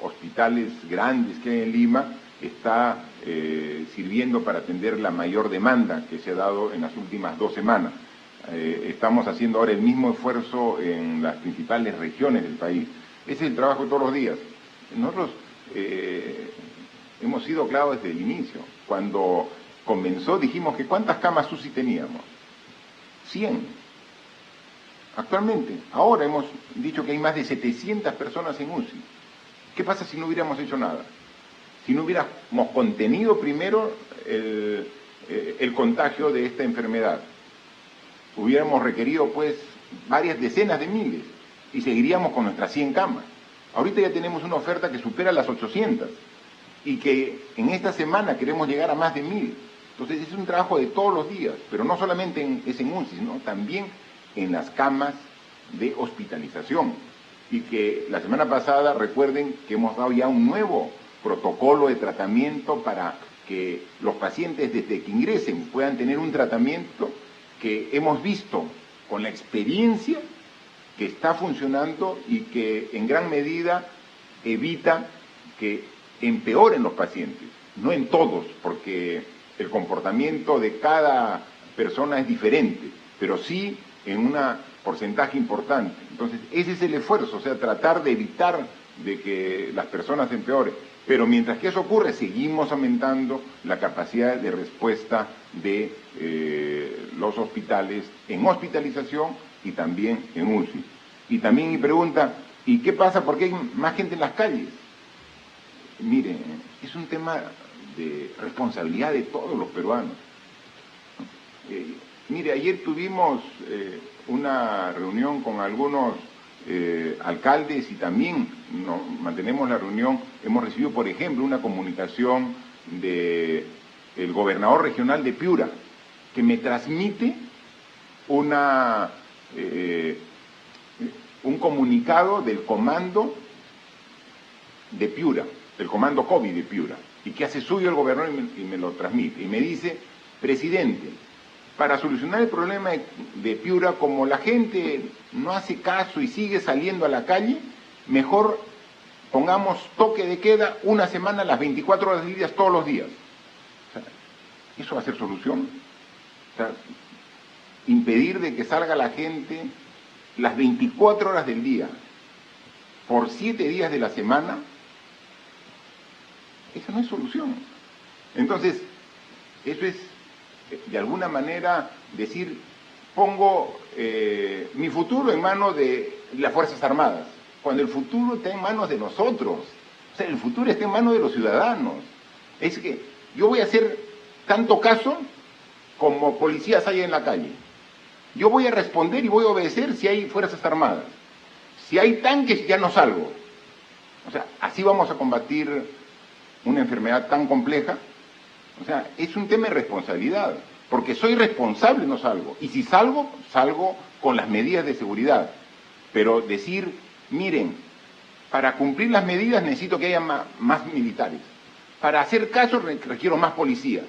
hospitales grandes que hay en Lima, está sirviendo para atender la mayor demanda que se ha dado en las últimas 2 semanas. Estamos haciendo ahora el mismo esfuerzo en las principales regiones del país. Ese es el trabajo de todos los días. Nosotros hemos sido claros desde el inicio. Cuando comenzó dijimos que ¿cuántas camas UCI teníamos? 100. Actualmente, ahora hemos dicho que hay más de 700 personas en UCI. ¿Qué pasa si no hubiéramos hecho nada? Si no hubiéramos contenido primero el contagio de esta enfermedad. Hubiéramos requerido pues varias decenas de miles y seguiríamos con nuestras 100 camas. Ahorita ya tenemos una oferta que supera las 800 y que en esta semana queremos llegar a más de 1000. Entonces es un trabajo de todos los días, pero no solamente es en UCI, sino también en las camas de hospitalización. Y que la semana pasada, recuerden que hemos dado ya un nuevo protocolo de tratamiento para que los pacientes desde que ingresen puedan tener un tratamiento que hemos visto con la experiencia que está funcionando y que en gran medida evita que empeoren los pacientes. No en todos, porque el comportamiento de cada persona es diferente, pero sí en un porcentaje importante. Entonces, ese es el esfuerzo, o sea, tratar de evitar de que las personas empeoren. Pero mientras que eso ocurre, seguimos aumentando la capacidad de respuesta de los hospitales en hospitalización y también en UCI. Y también mi pregunta, ¿y qué pasa? ¿Por qué hay más gente en las calles? Miren, es un tema de responsabilidad de todos los peruanos. Mire, ayer tuvimos una reunión con algunos alcaldes y también mantenemos la reunión. Hemos recibido, por ejemplo, una comunicación del gobernador regional de Piura, que me transmite un comunicado del comando de Piura, del comando COVID de Piura, y que hace suyo el gobernador y me lo transmite. Y me dice, presidente, para solucionar el problema de Piura, como la gente no hace caso y sigue saliendo a la calle, mejor pongamos toque de queda una semana, las 24 horas del día, todos los días. O sea, ¿eso va a ser solución? O sea, impedir de que salga la gente las 24 horas del día, por 7 días de la semana, esa no es solución. Entonces, eso es, de alguna manera, decir, pongo mi futuro en manos de las Fuerzas Armadas, cuando el futuro está en manos de nosotros. O sea, el futuro está en manos de los ciudadanos. Es que yo voy a hacer tanto caso como policías hay en la calle. Yo voy a responder y voy a obedecer si hay fuerzas armadas. Si hay tanques, ya no salgo. O sea, así vamos a combatir una enfermedad tan compleja. O sea, es un tema de responsabilidad, porque soy responsable, no salgo. Y si salgo, salgo con las medidas de seguridad. Pero decir, miren, para cumplir las medidas necesito que haya más militares. Para hacer caso requiero más policías.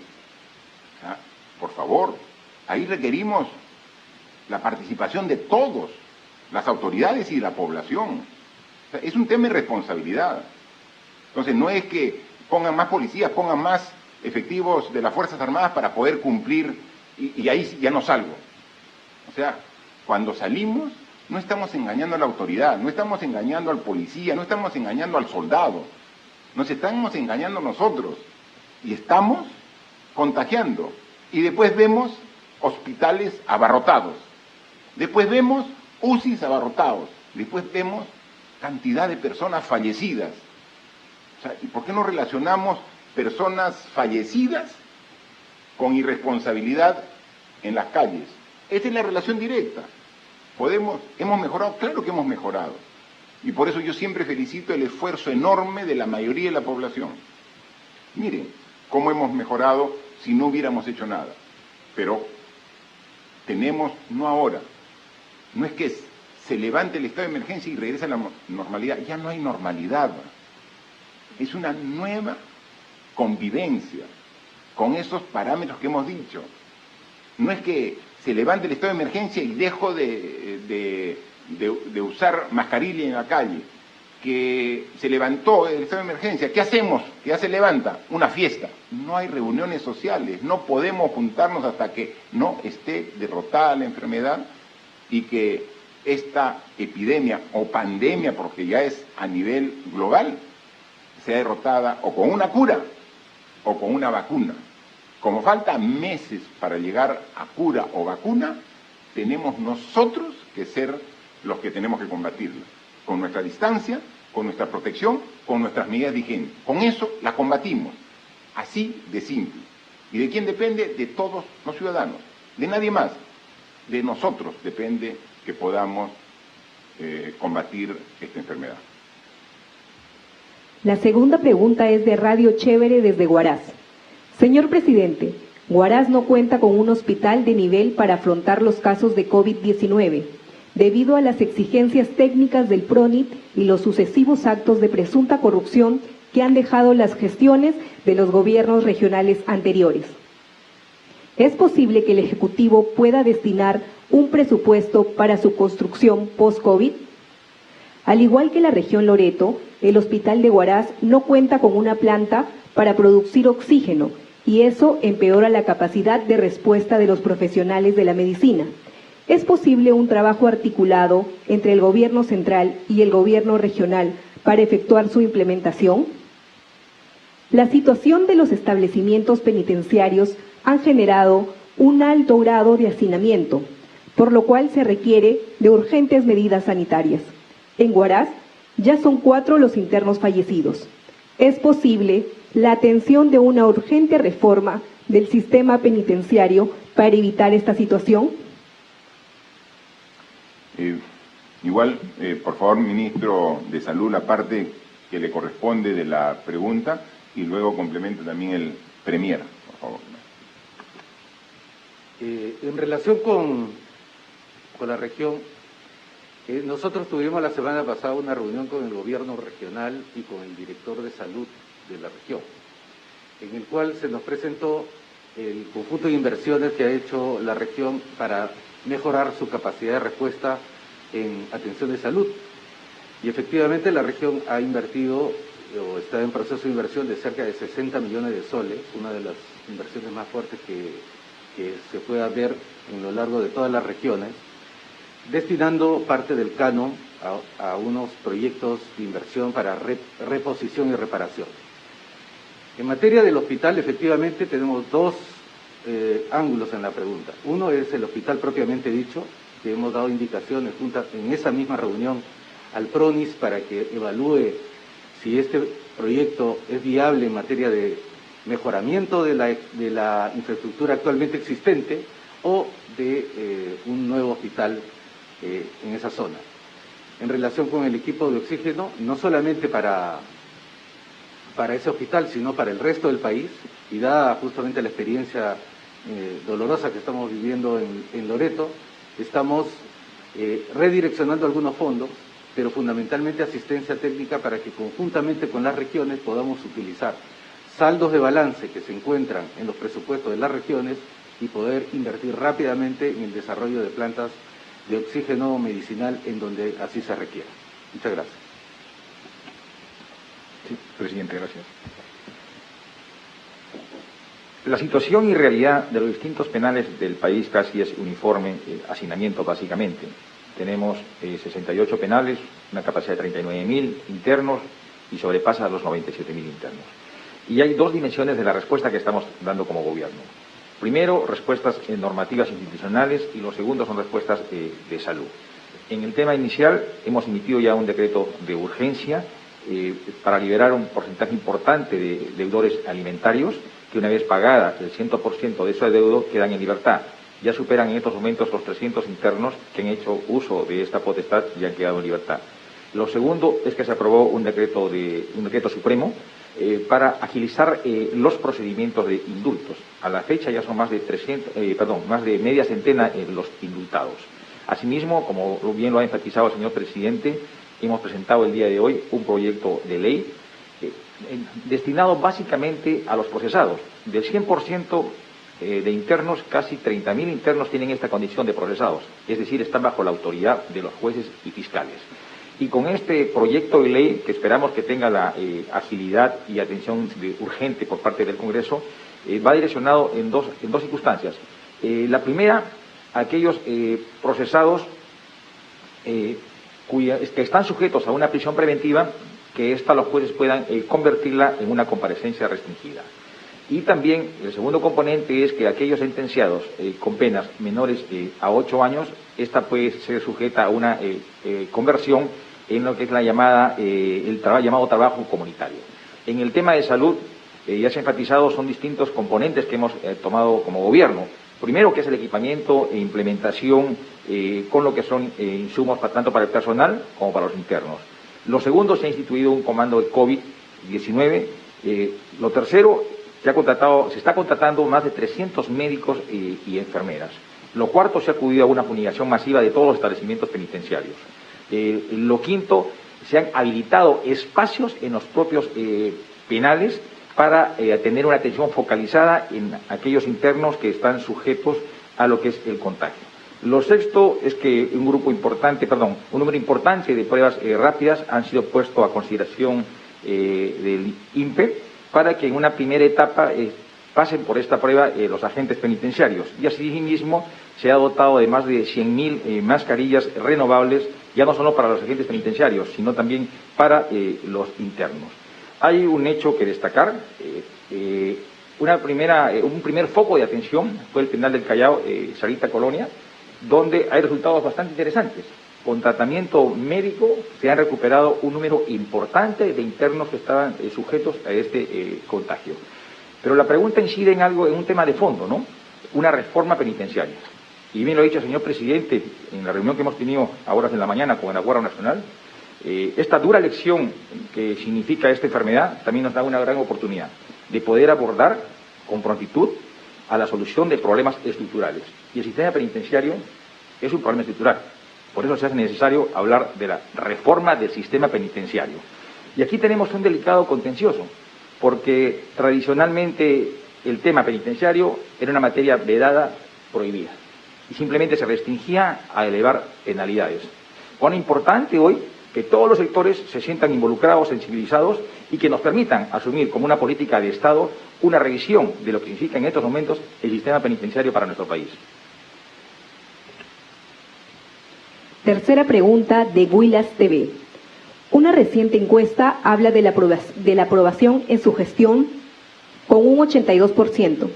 O sea, por favor, ahí requerimos la participación de todos, las autoridades y la población. O sea, es un tema de responsabilidad. Entonces, no es que pongan más policías, pongan más efectivos de las Fuerzas Armadas para poder cumplir, y ahí ya no salgo. O sea, cuando salimos, no estamos engañando a la autoridad, no estamos engañando al policía, no estamos engañando al soldado, nos estamos engañando nosotros, y estamos contagiando. Y después vemos hospitales abarrotados, después vemos UCIs abarrotados, después vemos cantidad de personas fallecidas. O sea, ¿y por qué no relacionamos personas fallecidas con irresponsabilidad en las calles? Esa es la relación directa. ¿Hemos mejorado? Claro que hemos mejorado. Y por eso yo siempre felicito el esfuerzo enorme de la mayoría de la población. Miren cómo hemos mejorado si no hubiéramos hecho nada. Pero tenemos, no ahora, no es que se levante el estado de emergencia y regrese a la normalidad. Ya no hay normalidad. Es una nueva convivencia con esos parámetros que hemos dicho. No es que se levante el estado de emergencia y dejo de usar mascarilla en la calle, que se levantó el estado de emergencia, ¿qué hacemos? Que ya se levanta, una fiesta. No hay reuniones sociales, no podemos juntarnos hasta que no esté derrotada la enfermedad y que esta epidemia o pandemia, porque ya es a nivel global, sea derrotada o con una cura o con una vacuna. Como faltan meses para llegar a cura o vacuna, tenemos nosotros que ser los que tenemos que combatirla, con nuestra distancia, con nuestra protección, con nuestras medidas de higiene. Con eso la combatimos, así de simple. ¿Y de quién depende? De todos los ciudadanos, de nadie más. De nosotros depende que podamos combatir esta enfermedad. La segunda pregunta es de Radio Chévere desde Huaraz. Señor presidente, Huaraz no cuenta con un hospital de nivel para afrontar los casos de COVID-19, debido a las exigencias técnicas del PRONIT y los sucesivos actos de presunta corrupción que han dejado las gestiones de los gobiernos regionales anteriores. ¿Es posible que el Ejecutivo pueda destinar un presupuesto para su construcción post-COVID? Al igual que la región Loreto, el Hospital de Huaraz no cuenta con una planta para producir oxígeno y eso empeora la capacidad de respuesta de los profesionales de la medicina. ¿Es posible un trabajo articulado entre el gobierno central y el gobierno regional para efectuar su implementación? La situación de los establecimientos penitenciarios han generado un alto grado de hacinamiento, por lo cual se requiere de urgentes medidas sanitarias. En Huaraz ya son 4 los internos fallecidos. ¿Es posible la atención de una urgente reforma del sistema penitenciario para evitar esta situación? Por favor, ministro de Salud, la parte que le corresponde de la pregunta y luego complementa también el premier, por favor. En relación con la región, nosotros tuvimos la semana pasada una reunión con el gobierno regional y con el director de salud de la región, en el cual se nos presentó el conjunto de inversiones que ha hecho la región para mejorar su capacidad de respuesta en atención de salud. Y efectivamente la región ha invertido o está en proceso de inversión de cerca de 60 millones de soles, una de las inversiones más fuertes que se pueda ver en lo largo de todas las regiones, destinando parte del canon a unos proyectos de inversión para reposición y reparación. En materia del hospital, efectivamente, tenemos 2 ángulos en la pregunta. Uno es el hospital propiamente dicho, que hemos dado indicaciones en esa misma reunión al PRONIS para que evalúe si este proyecto es viable en materia de mejoramiento de la infraestructura actualmente existente o de un nuevo hospital en esa zona. En relación con el equipo de oxígeno, no solamente para ese hospital, sino para el resto del país, y dada justamente la experiencia dolorosa que estamos viviendo en Loreto, estamos redireccionando algunos fondos, pero fundamentalmente asistencia técnica para que conjuntamente con las regiones podamos utilizar saldos de balance que se encuentran en los presupuestos de las regiones y poder invertir rápidamente en el desarrollo de plantas de oxígeno medicinal en donde así se requiera. Muchas gracias. Sí, presidente, gracias. La situación y realidad de los distintos penales del país casi es uniforme, hacinamiento básicamente. Tenemos 68 penales, una capacidad de 39.000 internos y sobrepasa los 97.000 internos. Y hay dos dimensiones de la respuesta que estamos dando como gobierno. Primero, respuestas normativas institucionales y lo segundo son respuestas de salud. En el tema inicial hemos emitido ya un decreto de urgencia para liberar un porcentaje importante de deudores alimentarios que una vez pagada el 100% de ese adeudo quedan en libertad. Ya superan en estos momentos los 300 internos que han hecho uso de esta potestad y han quedado en libertad. Lo segundo es que se aprobó un decreto supremo para agilizar los procedimientos de indultos. A la fecha ya son más de media centena los indultados. Asimismo, como bien lo ha enfatizado el señor presidente, hemos presentado el día de hoy un proyecto de ley destinado básicamente a los procesados. Del 100% de internos, casi 30.000 internos tienen esta condición de procesados, es decir, están bajo la autoridad de los jueces y fiscales. Y con este proyecto de ley, que esperamos que tenga la agilidad y atención urgente por parte del Congreso, va direccionado en dos circunstancias. La primera, aquellos procesados que están sujetos a una prisión preventiva, que los jueces puedan convertirla en una comparecencia restringida. Y también el segundo componente es que aquellos sentenciados con penas menores a 8 años, esta puede ser sujeta a una conversión en lo que es el llamado trabajo comunitario. En el tema de salud, ya se ha enfatizado, son distintos componentes que hemos tomado como gobierno. Primero, que es el equipamiento e implementación con lo que son insumos tanto para el personal como para los internos. Lo segundo, se ha instituido un comando de COVID-19. Lo tercero, se está contratando más de 300 médicos y enfermeras. Lo cuarto, se ha acudido a una fumigación masiva de todos los establecimientos penitenciarios. Lo quinto, se han habilitado espacios en los propios penales para tener una atención focalizada en aquellos internos que están sujetos a lo que es el contagio. Lo sexto es que un número importante de pruebas rápidas han sido puestos a consideración del INPE para que en una primera etapa pasen por esta prueba los agentes penitenciarios. Y asimismo se ha dotado de más de 100.000 mascarillas renovables, ya no solo para los agentes penitenciarios, sino también para los internos. Hay un hecho que destacar. Un primer foco de atención fue el penal del Callao, Sarita Colonia, donde hay resultados bastante interesantes. Con tratamiento médico se han recuperado un número importante de internos que estaban sujetos a este contagio. Pero la pregunta incide en un tema de fondo, ¿no? Una reforma penitenciaria. Y bien lo ha dicho el señor presidente en la reunión que hemos tenido a horas de la mañana con la Guardia Nacional. Esta dura lección que significa esta enfermedad también nos da una gran oportunidad de poder abordar con prontitud a la solución de problemas estructurales. Y el sistema penitenciario es un problema estructural. Por eso se hace necesario hablar de la reforma del sistema penitenciario. Y aquí tenemos un delicado contencioso, porque tradicionalmente el tema penitenciario era una materia vedada, prohibida, y simplemente se restringía a elevar penalidades. Cuán importante hoy que todos los sectores se sientan involucrados, sensibilizados y que nos permitan asumir como una política de Estado una revisión de lo que significa en estos momentos el sistema penitenciario para nuestro país. Tercera pregunta de Huilas TV. Una reciente encuesta habla de la aprobación en su gestión con un 82%.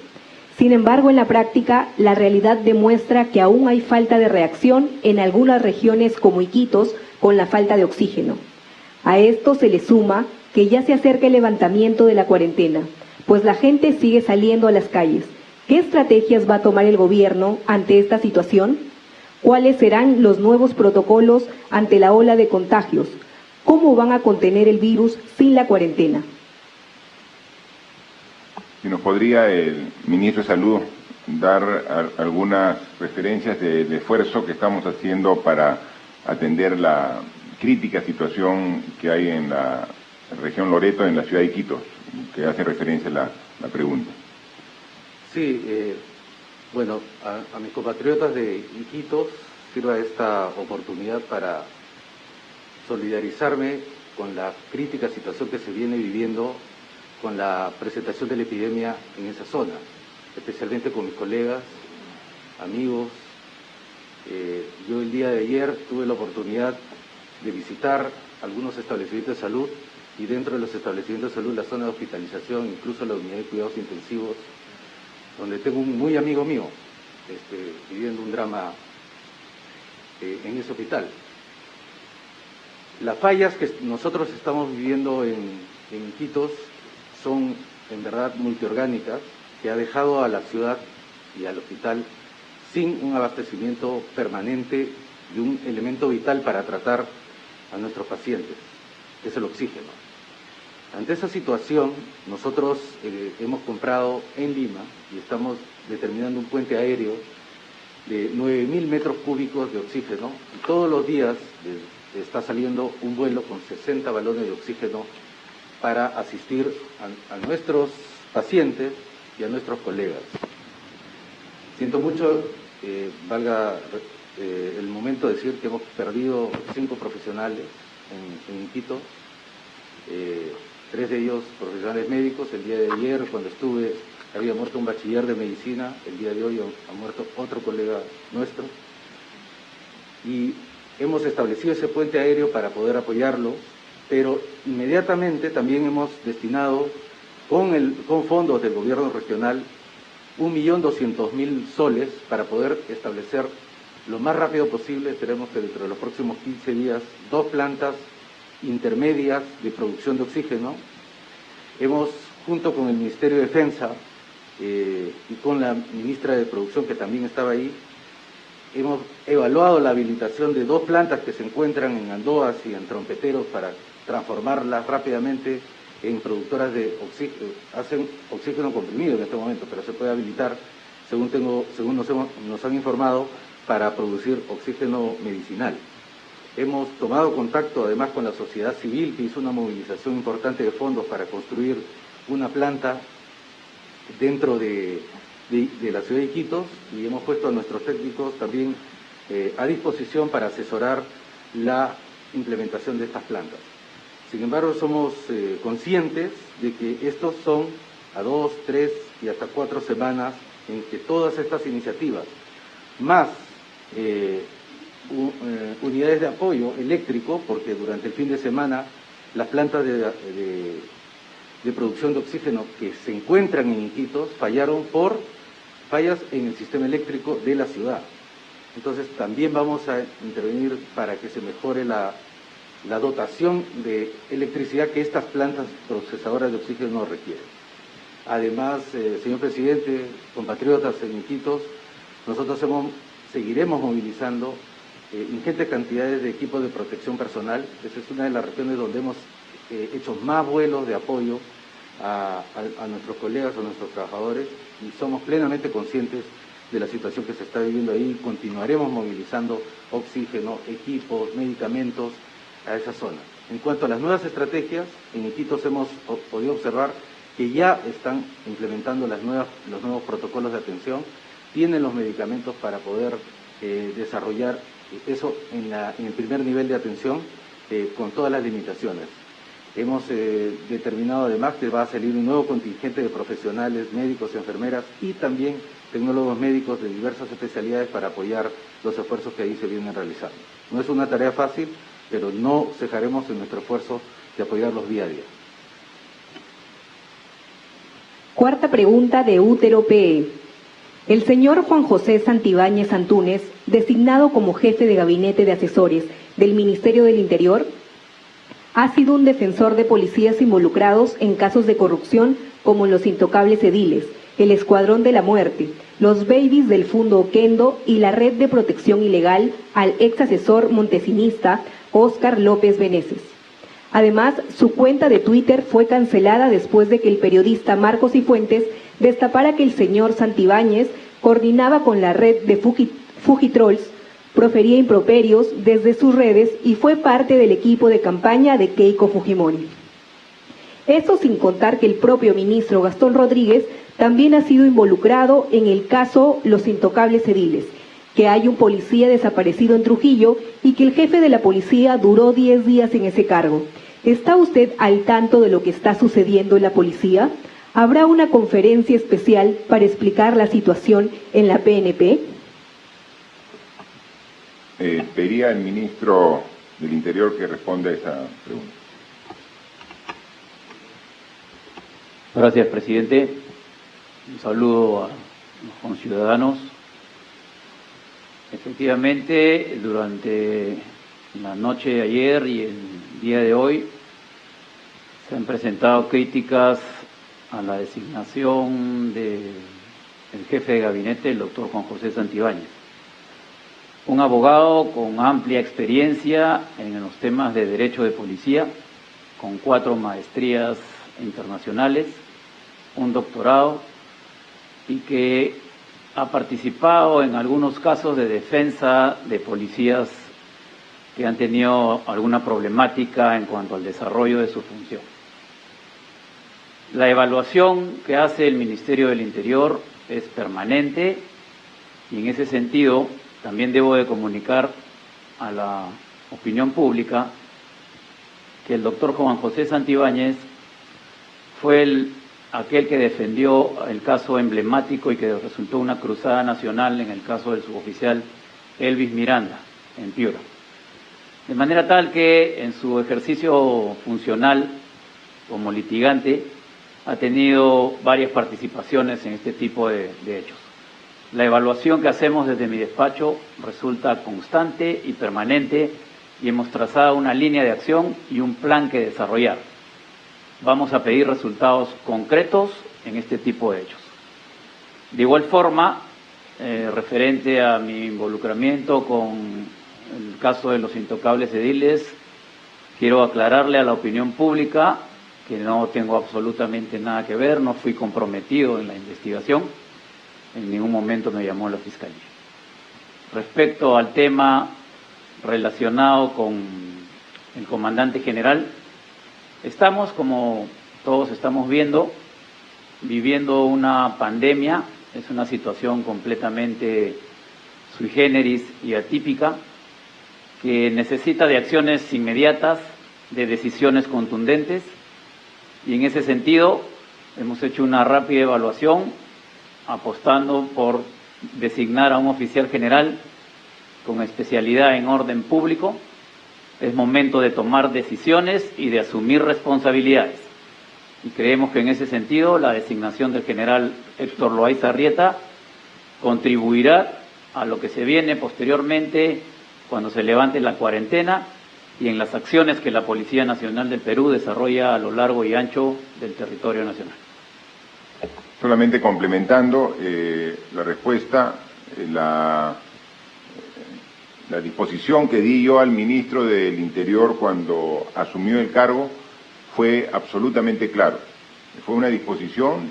Sin embargo, en la práctica, la realidad demuestra que aún hay falta de reacción en algunas regiones como Iquitos con la falta de oxígeno. A esto se le suma que ya se acerca el levantamiento de la cuarentena, pues la gente sigue saliendo a las calles. ¿Qué estrategias va a tomar el gobierno ante esta situación? ¿Cuáles serán los nuevos protocolos ante la ola de contagios? ¿Cómo van a contener el virus sin la cuarentena? Si nos podría el ministro de Salud dar algunas referencias del esfuerzo que estamos haciendo para atender la crítica situación que hay en la región Loreto, en la ciudad de Iquitos, que hace referencia a la pregunta. Sí, bueno, a mis compatriotas de Iquitos sirva esta oportunidad para solidarizarme con la crítica situación que se viene viviendo con la presentación de la epidemia en esa zona, especialmente con mis colegas, amigos. Yo el día de ayer tuve la oportunidad de visitar algunos establecimientos de salud y dentro de los establecimientos de salud la zona de hospitalización, incluso la unidad de cuidados intensivos, donde tengo un muy amigo mío viviendo un drama en ese hospital. Las fallas que nosotros estamos viviendo en Iquitos son en verdad multiorgánicas, que ha dejado a la ciudad y al hospital sin un abastecimiento permanente de un elemento vital para tratar a nuestros pacientes, que es el oxígeno. Ante esa situación, nosotros hemos comprado en Lima y estamos determinando un puente aéreo de 9.000 metros cúbicos de oxígeno y todos los días está saliendo un vuelo con 60 balones de oxígeno para asistir a nuestros pacientes y a nuestros colegas. Siento mucho, valga el momento de decir que hemos perdido 5 profesionales en Iquitos, 3 de ellos profesionales médicos. El día de ayer, cuando estuve, había muerto un bachiller de medicina, el día de hoy ha muerto otro colega nuestro. Y hemos establecido ese puente aéreo para poder apoyarlo, pero inmediatamente también hemos destinado con fondos del gobierno regional 1.200.000 soles para poder establecer lo más rápido posible, esperemos que dentro de los próximos 15 días, 2 plantas intermedias de producción de oxígeno. Hemos, junto con el Ministerio de Defensa y con la ministra de Producción, que también estaba ahí, hemos evaluado la habilitación de 2 plantas que se encuentran en Andoas y en Trompeteros para transformarlas rápidamente en productoras de oxígeno. Hacen oxígeno comprimido en este momento, pero se puede habilitar, según nos han informado, para producir oxígeno medicinal. Hemos tomado contacto además con la sociedad civil, que hizo una movilización importante de fondos para construir una planta dentro de la ciudad de Iquitos, y hemos puesto a nuestros técnicos también a disposición para asesorar la implementación de estas plantas. Sin embargo, somos conscientes de que estos son a 2, 3 y hasta 4 semanas en que todas estas iniciativas, más unidades de apoyo eléctrico, porque durante el fin de semana las plantas de producción de oxígeno que se encuentran en Iquitos fallaron por fallas en el sistema eléctrico de la ciudad. Entonces también vamos a intervenir para que se mejore la dotación de electricidad que estas plantas procesadoras de oxígeno requieren. Además, señor presidente, compatriotas en Iquitos, nosotros seguiremos movilizando ingentes cantidades de equipos de protección personal. Esa es una de las regiones donde hemos hecho más vuelos de apoyo a nuestros colegas, a nuestros trabajadores, y somos plenamente conscientes de la situación que se está viviendo ahí. Continuaremos movilizando oxígeno, equipos, medicamentos a esa zona. En cuanto a las nuevas estrategias, en Iquitos hemos podido observar que ya están implementando los nuevos protocolos de atención, tienen los medicamentos para poder desarrollar eso en el primer nivel de atención con todas las limitaciones. Hemos determinado además que va a salir un nuevo contingente de profesionales, médicos, enfermeras y también tecnólogos médicos de diversas especialidades para apoyar los esfuerzos que ahí se vienen realizando. No es una tarea fácil, pero no cejaremos en nuestro esfuerzo de apoyarlos día a día. Cuarta pregunta de Útero PE. El señor Juan José Santibáñez Antúnez, designado como jefe de gabinete de asesores del Ministerio del Interior, Ha sido un defensor de policías involucrados en casos de corrupción como los intocables ediles, el Escuadrón de la Muerte, los babies del Fundo Oquendo y la Red de Protección Ilegal al ex asesor montesinista Óscar López Beneses. Además, su cuenta de Twitter fue cancelada después de que el periodista Marcos Cifuentes destapara que el señor Santibáñez coordinaba con la red de Fujitrolls, profería improperios desde sus redes y fue parte del equipo de campaña de Keiko Fujimori. Eso sin contar que el propio ministro Gastón Rodríguez también ha sido involucrado en el caso Los Intocables Ediles, que hay un policía desaparecido en Trujillo y que el jefe de la policía duró 10 días en ese cargo. ¿Está usted al tanto de lo que está sucediendo en la policía? ¿Habrá una conferencia especial para explicar la situación en la PNP? Pediría al ministro del Interior que responda a esa pregunta. Gracias, presidente. Un saludo a los conciudadanos. Efectivamente, durante la noche de ayer y el día de hoy se han presentado críticas a la designación del jefe de gabinete, el doctor Juan José Santibáñez. Un abogado con amplia experiencia en los temas de derecho de policía, con 4 maestrías internacionales, un doctorado, y que ha participado en algunos casos de defensa de policías que han tenido alguna problemática en cuanto al desarrollo de su función. La evaluación que hace el Ministerio del Interior es permanente y en ese sentido también debo de comunicar a la opinión pública que el doctor Juan José Santibáñez fue aquel que defendió el caso emblemático y que resultó una cruzada nacional en el caso del suboficial Elvis Miranda, en Piura. De manera tal que en su ejercicio funcional como litigante ha tenido varias participaciones en este tipo de hechos. La evaluación que hacemos desde mi despacho resulta constante y permanente y hemos trazado una línea de acción y un plan que desarrollar. Vamos a pedir resultados concretos en este tipo de hechos. De igual forma, referente a mi involucramiento con el caso de los intocables ediles, quiero aclararle a la opinión pública que no tengo absolutamente nada que ver, no fui comprometido en la investigación, en ningún momento me llamó la Fiscalía. Respecto al tema relacionado con el comandante general, estamos, como todos estamos viendo, viviendo una pandemia, es una situación completamente sui generis y atípica, que necesita de acciones inmediatas, de decisiones contundentes, y en ese sentido hemos hecho una rápida evaluación, apostando por designar a un oficial general con especialidad en orden público. Es momento de tomar decisiones y de asumir responsabilidades. Y creemos que en ese sentido la designación del general Héctor Loaiza Arrieta contribuirá a lo que se viene posteriormente cuando se levante la cuarentena y en las acciones que la Policía Nacional del Perú desarrolla a lo largo y ancho del territorio nacional. Solamente complementando la respuesta, la disposición que di yo al ministro del Interior cuando asumió el cargo fue absolutamente claro. Fue una disposición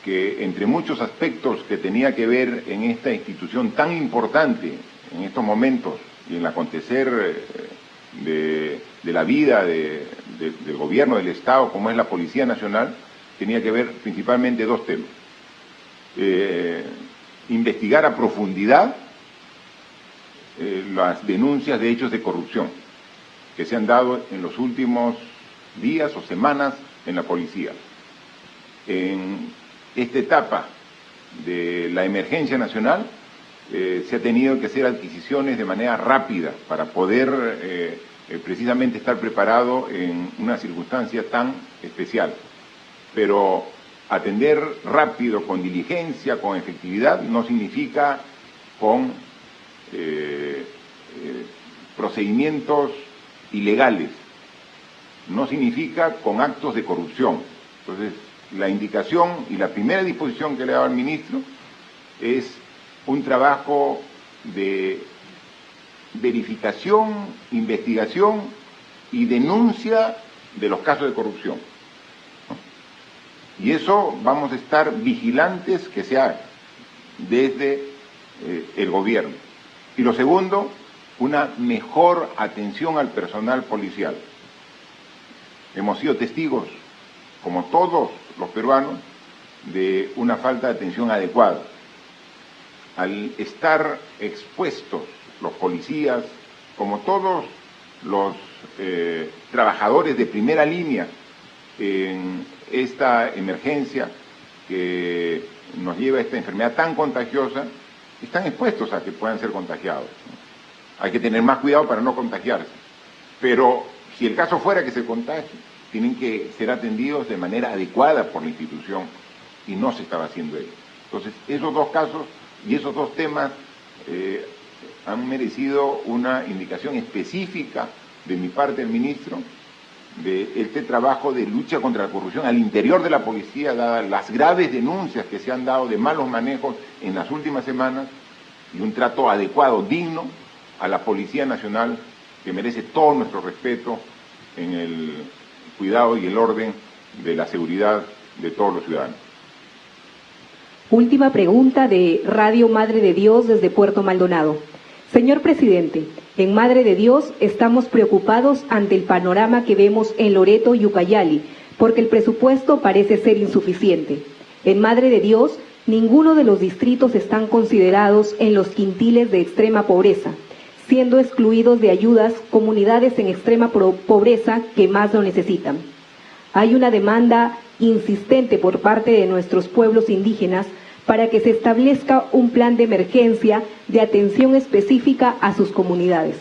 que, entre muchos aspectos que tenía que ver en esta institución tan importante en estos momentos y en el acontecer de la vida del gobierno del Estado, como es la Policía Nacional, tenía que ver principalmente 2 temas. Investigar a profundidad las denuncias de hechos de corrupción que se han dado en los últimos días o semanas en la policía. En esta etapa de la emergencia nacional se ha tenido que hacer adquisiciones de manera rápida para poder precisamente estar preparado en una circunstancia tan especial. Pero atender rápido, con diligencia, con efectividad, no significa con procedimientos ilegales. no significa con actos de corrupción. Entonces, la indicación y la primera disposición que le daba al ministro es un trabajo de verificación, investigación y denuncia de los casos de corrupción, ¿no? Y eso vamos a estar vigilantes que se haga desde el gobierno. Y lo segundo, una mejor atención al personal policial. Hemos sido testigos, como todos los peruanos, de una falta de atención adecuada. Al estar expuestos los policías, como todos los trabajadores de primera línea en esta emergencia que nos lleva a esta enfermedad tan contagiosa, están expuestos a que puedan ser contagiados, ¿no? Hay que tener más cuidado para no contagiarse. Pero si el caso fuera que se contagie, tienen que ser atendidos de manera adecuada por la institución, y no se estaba haciendo ello. Entonces, esos dos casos y esos dos temas han merecido una indicación específica de mi parte, el ministro, de este trabajo de lucha contra la corrupción al interior de la policía, dadas las graves denuncias que se han dado de malos manejos en las últimas semanas, y un trato adecuado, digno, a la Policía Nacional, que merece todo nuestro respeto en el cuidado y el orden de la seguridad de todos los ciudadanos. Última pregunta de Radio Madre de Dios desde Puerto Maldonado. Señor presidente, en Madre de Dios estamos preocupados ante el panorama que vemos en Loreto y Ucayali, porque el presupuesto parece ser insuficiente. En Madre de Dios, ninguno de los distritos están considerados en los quintiles de extrema pobreza, siendo excluidos de ayudas comunidades en extrema pobreza que más lo necesitan. Hay una demanda insistente por parte de nuestros pueblos indígenas para que se establezca un plan de emergencia de atención específica a sus comunidades.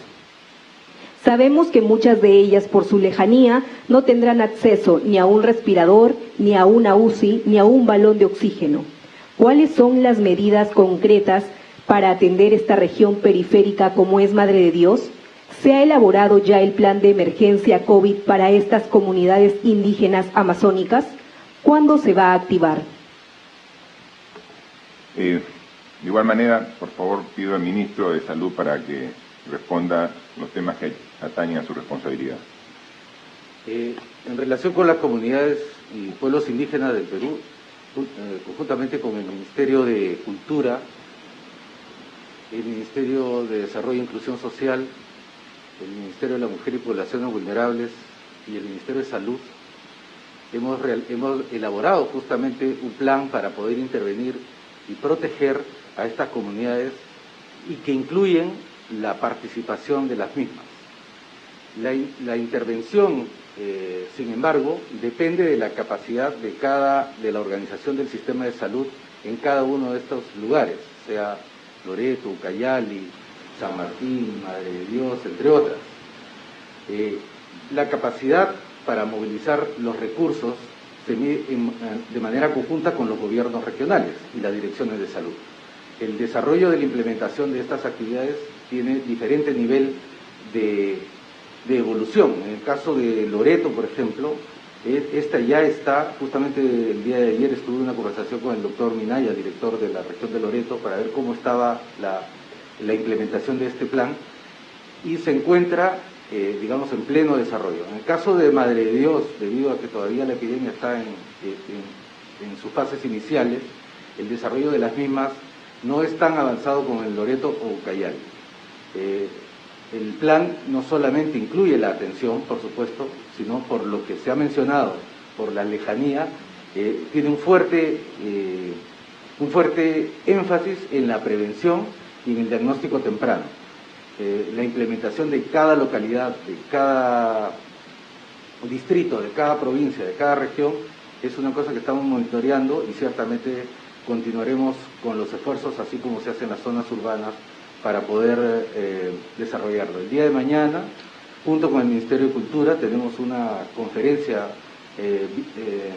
Sabemos que muchas de ellas, por su lejanía, no tendrán acceso ni a un respirador, ni a una UCI, ni a un balón de oxígeno. ¿Cuáles son las medidas concretas para atender esta región periférica como es Madre de Dios? ¿Se ha elaborado ya el plan de emergencia COVID para estas comunidades indígenas amazónicas? ¿Cuándo se va a activar? De igual manera, por favor, pido al ministro de Salud para que responda los temas que atañen a su responsabilidad. En relación con las comunidades y pueblos indígenas del Perú, conjuntamente con el Ministerio de Cultura, el Ministerio de Desarrollo e Inclusión Social, el Ministerio de la Mujer y Poblaciones Vulnerables y el Ministerio de Salud, hemos elaborado justamente un plan para poder intervenir y proteger a estas comunidades, y que incluyen la participación de las mismas. La intervención, sin embargo, depende de la capacidad de la organización del sistema de salud en cada uno de estos lugares, sea Loreto, Ucayali, San Martín, Madre de Dios, entre otras. La capacidad para movilizar los recursos se mide de manera conjunta con los gobiernos regionales y las direcciones de salud. El desarrollo de la implementación de estas actividades tiene diferente nivel de evolución. En el caso de Loreto, por ejemplo, esta ya está, justamente el día de ayer estuve en una conversación con el doctor Minaya, director de la región de Loreto, para ver cómo estaba la implementación de este plan, y se encuentra digamos, en pleno desarrollo. En el caso de Madre de Dios, debido a que todavía la epidemia está en sus fases iniciales, el desarrollo de las mismas no es tan avanzado como en Loreto o Ucayali. El plan no solamente incluye la atención, por supuesto, sino por lo que se ha mencionado, por la lejanía, tiene un fuerte énfasis en la prevención y en el diagnóstico temprano. La implementación de cada localidad, de cada distrito, de cada provincia, de cada región, es una cosa que estamos monitoreando, y ciertamente continuaremos con los esfuerzos, así como se hace en las zonas urbanas, para poder desarrollarlo. El día de mañana, junto con el Ministerio de Cultura, tenemos una conferencia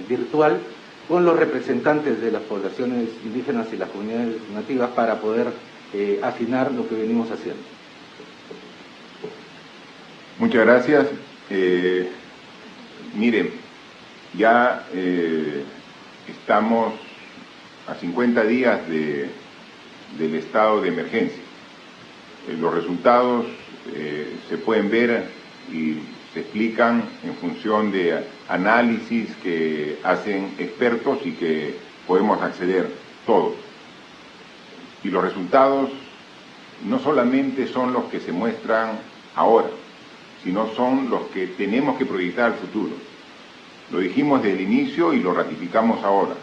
virtual con los representantes de las poblaciones indígenas y las comunidades nativas para poder afinar lo que venimos haciendo. Muchas gracias. Miren, ya estamos a 50 días del estado de emergencia. Los resultados se pueden ver y se explican en función de análisis que hacen expertos y que podemos acceder todos. Y los resultados no solamente son los que se muestran ahora, sino son los que tenemos que proyectar al futuro. Lo dijimos desde el inicio y lo ratificamos ahora.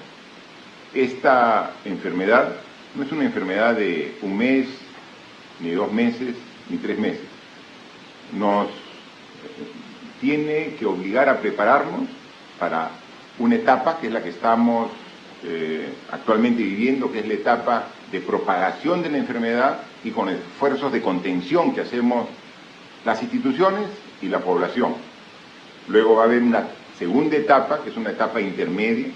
Esta enfermedad no es una enfermedad de un mes, ni 2 meses, ni 3 meses. Nos tiene que obligar a prepararnos para una etapa que es la que estamos actualmente viviendo, que es la etapa de propagación de la enfermedad y con esfuerzos de contención que hacemos las instituciones y la población. Luego va a haber una segunda etapa, que es una etapa intermedia,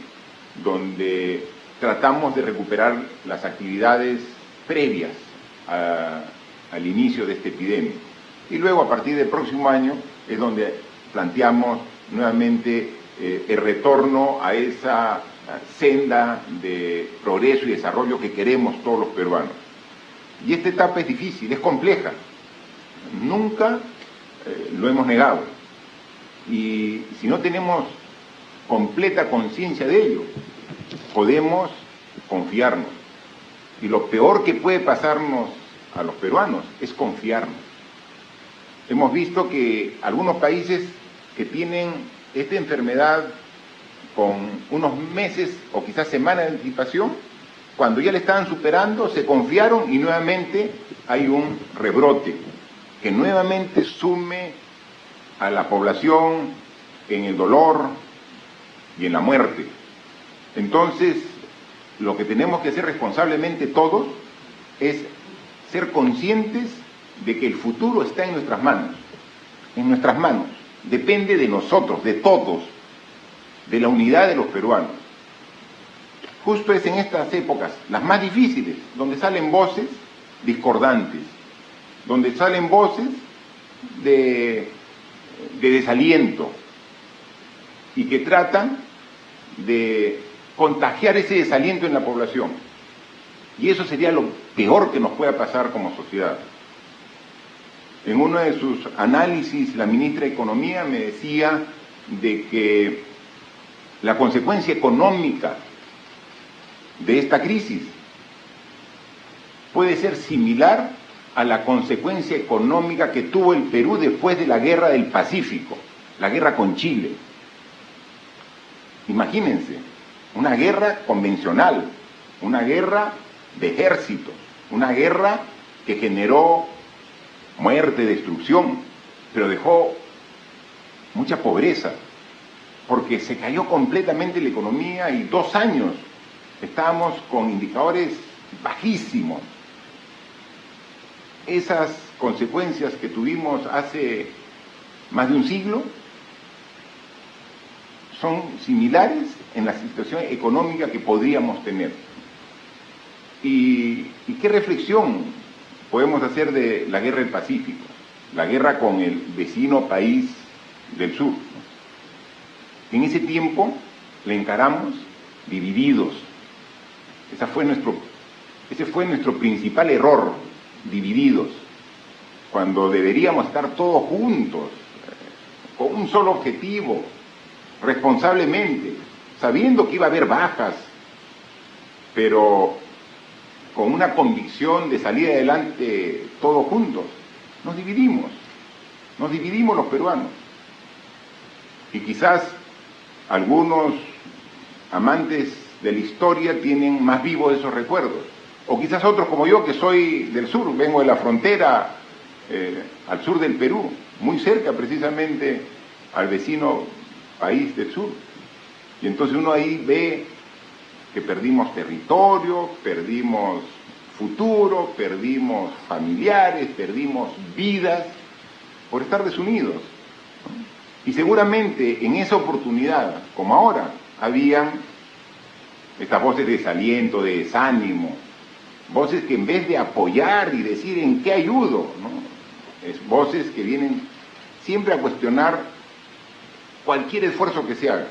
donde tratamos de recuperar las actividades previas al inicio de esta epidemia. Y luego, a partir del próximo año, es donde planteamos nuevamente el retorno a esa senda de progreso y desarrollo que queremos todos los peruanos. Y esta etapa es difícil, es compleja. Nunca lo hemos negado. Y si no tenemos completa conciencia de ello, podemos confiarnos. Y lo peor que puede pasarnos a los peruanos es confiarnos. Hemos visto que algunos países que tienen esta enfermedad con unos meses o quizás semanas de anticipación, cuando ya le estaban superando, se confiaron y nuevamente hay un rebrote que nuevamente sume a la población en el dolor y en la muerte. Entonces, lo que tenemos que hacer responsablemente todos es ser conscientes de que el futuro está en nuestras manos, depende de nosotros, de todos, de la unidad de los peruanos. Justo es en estas épocas, las más difíciles, donde salen voces discordantes, donde salen voces de desaliento y que tratan de contagiar ese desaliento en la población. Y eso sería lo peor que nos pueda pasar como sociedad. En uno de sus análisis, la ministra de Economía me decía de que la consecuencia económica de esta crisis puede ser similar a la consecuencia económica que tuvo el Perú después de la Guerra del Pacífico, la guerra con Chile. Imagínense, una guerra convencional, una guerra de ejércitos, una guerra que generó muerte, destrucción, pero dejó mucha pobreza, porque se cayó completamente la economía y 2 años estábamos con indicadores bajísimos. Esas consecuencias que tuvimos hace más de un siglo son similares en la situación económica que podríamos tener. ¿Y qué reflexión podemos hacer de la guerra del Pacífico, la guerra con el vecino país del sur? En ese tiempo le encaramos divididos. Ese fue nuestro principal error, divididos, cuando deberíamos estar todos juntos, con un solo objetivo, responsablemente, sabiendo que iba a haber bajas, pero con una convicción de salir adelante todos juntos. Nos dividimos los peruanos. Y quizás algunos amantes de la historia tienen más vivos esos recuerdos, o quizás otros como yo, que soy del sur, vengo de la frontera al sur del Perú, muy cerca precisamente al vecino país del sur. Y entonces uno ahí ve que perdimos territorio, perdimos futuro, perdimos familiares, perdimos vidas por estar desunidos. Y seguramente en esa oportunidad, como ahora, habían estas voces de desaliento, de desánimo, voces que en vez de apoyar y decir en qué ayudo, ¿no? Es voces que vienen siempre a cuestionar cualquier esfuerzo que se haga.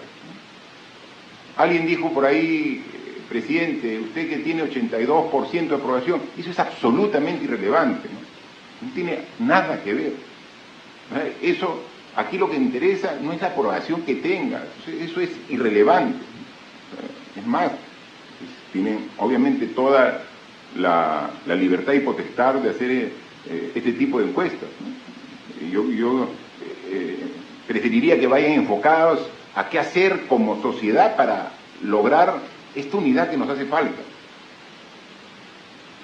Alguien dijo por ahí, presidente, usted que tiene 82% de aprobación, eso es absolutamente irrelevante, ¿no? No tiene nada que ver. Eso, aquí lo que interesa no es la aprobación que tenga, eso es irrelevante. Es más, tienen obviamente toda la libertad y potestad de hacer este tipo de encuestas, ¿no? Yo preferiría que vayan enfocados a qué hacer como sociedad para lograr esta unidad que nos hace falta.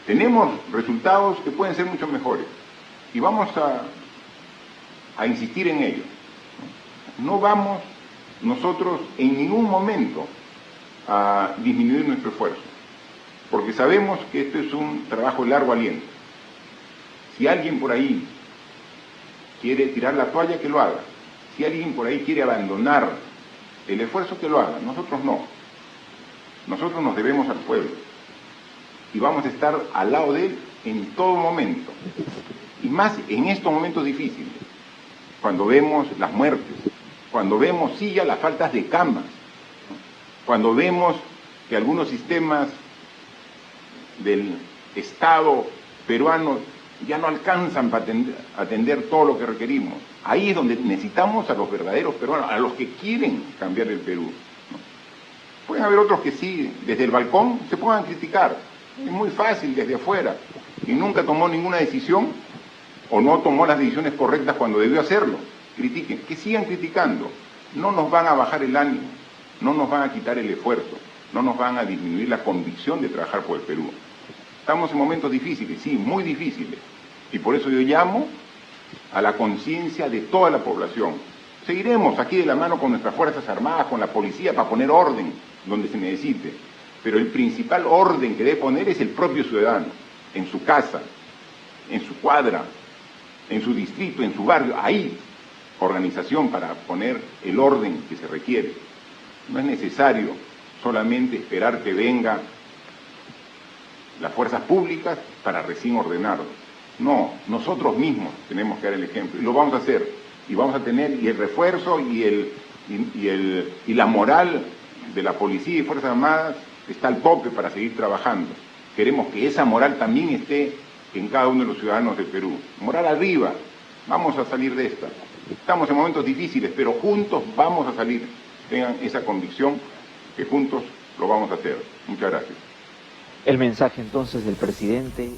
Tenemos resultados que pueden ser mucho mejores y vamos a insistir en ello. No vamos nosotros en ningún momento a disminuir nuestro esfuerzo, porque sabemos que esto es un trabajo de largo aliento. Si alguien por ahí quiere tirar la toalla, que lo haga. Si alguien por ahí quiere abandonar el esfuerzo, que lo haga. Nosotros no. Nosotros nos debemos al pueblo y vamos a estar al lado de él en todo momento, y más en estos momentos difíciles, cuando vemos las muertes, cuando vemos ya las faltas de camas, cuando vemos que algunos sistemas del Estado peruano ya no alcanzan para atender todo lo que requerimos. Ahí es donde necesitamos a los verdaderos peruanos, a los que quieren cambiar el Perú, ¿no? Pueden haber otros que sí, desde el balcón, se puedan criticar. Es muy fácil desde afuera. Y nunca tomó ninguna decisión, o no tomó las decisiones correctas cuando debió hacerlo. Critiquen, que sigan criticando. No nos van a bajar el ánimo, no nos van a quitar el esfuerzo, no nos van a disminuir la convicción de trabajar por el Perú. Estamos en momentos difíciles, sí, muy difíciles. Y por eso yo llamo a la conciencia de toda la población. Seguiremos aquí de la mano con nuestras Fuerzas Armadas, con la policía, para poner orden donde se necesite. Pero el principal orden que debe poner es el propio ciudadano, en su casa, en su cuadra, en su distrito, en su barrio. Ahí, organización para poner el orden que se requiere. No es necesario solamente esperar que vengan las fuerzas públicas para recién ordenarlo. No, nosotros mismos tenemos que dar el ejemplo, y lo vamos a hacer, y vamos a tener y el refuerzo y la moral de la policía y Fuerzas Armadas está al tope para seguir trabajando. Queremos que esa moral también esté en cada uno de los ciudadanos del Perú. Moral arriba, vamos a salir de esta. Estamos en momentos difíciles, pero juntos vamos a salir. Tengan esa convicción que juntos lo vamos a hacer. Muchas gracias. El mensaje entonces del presidente.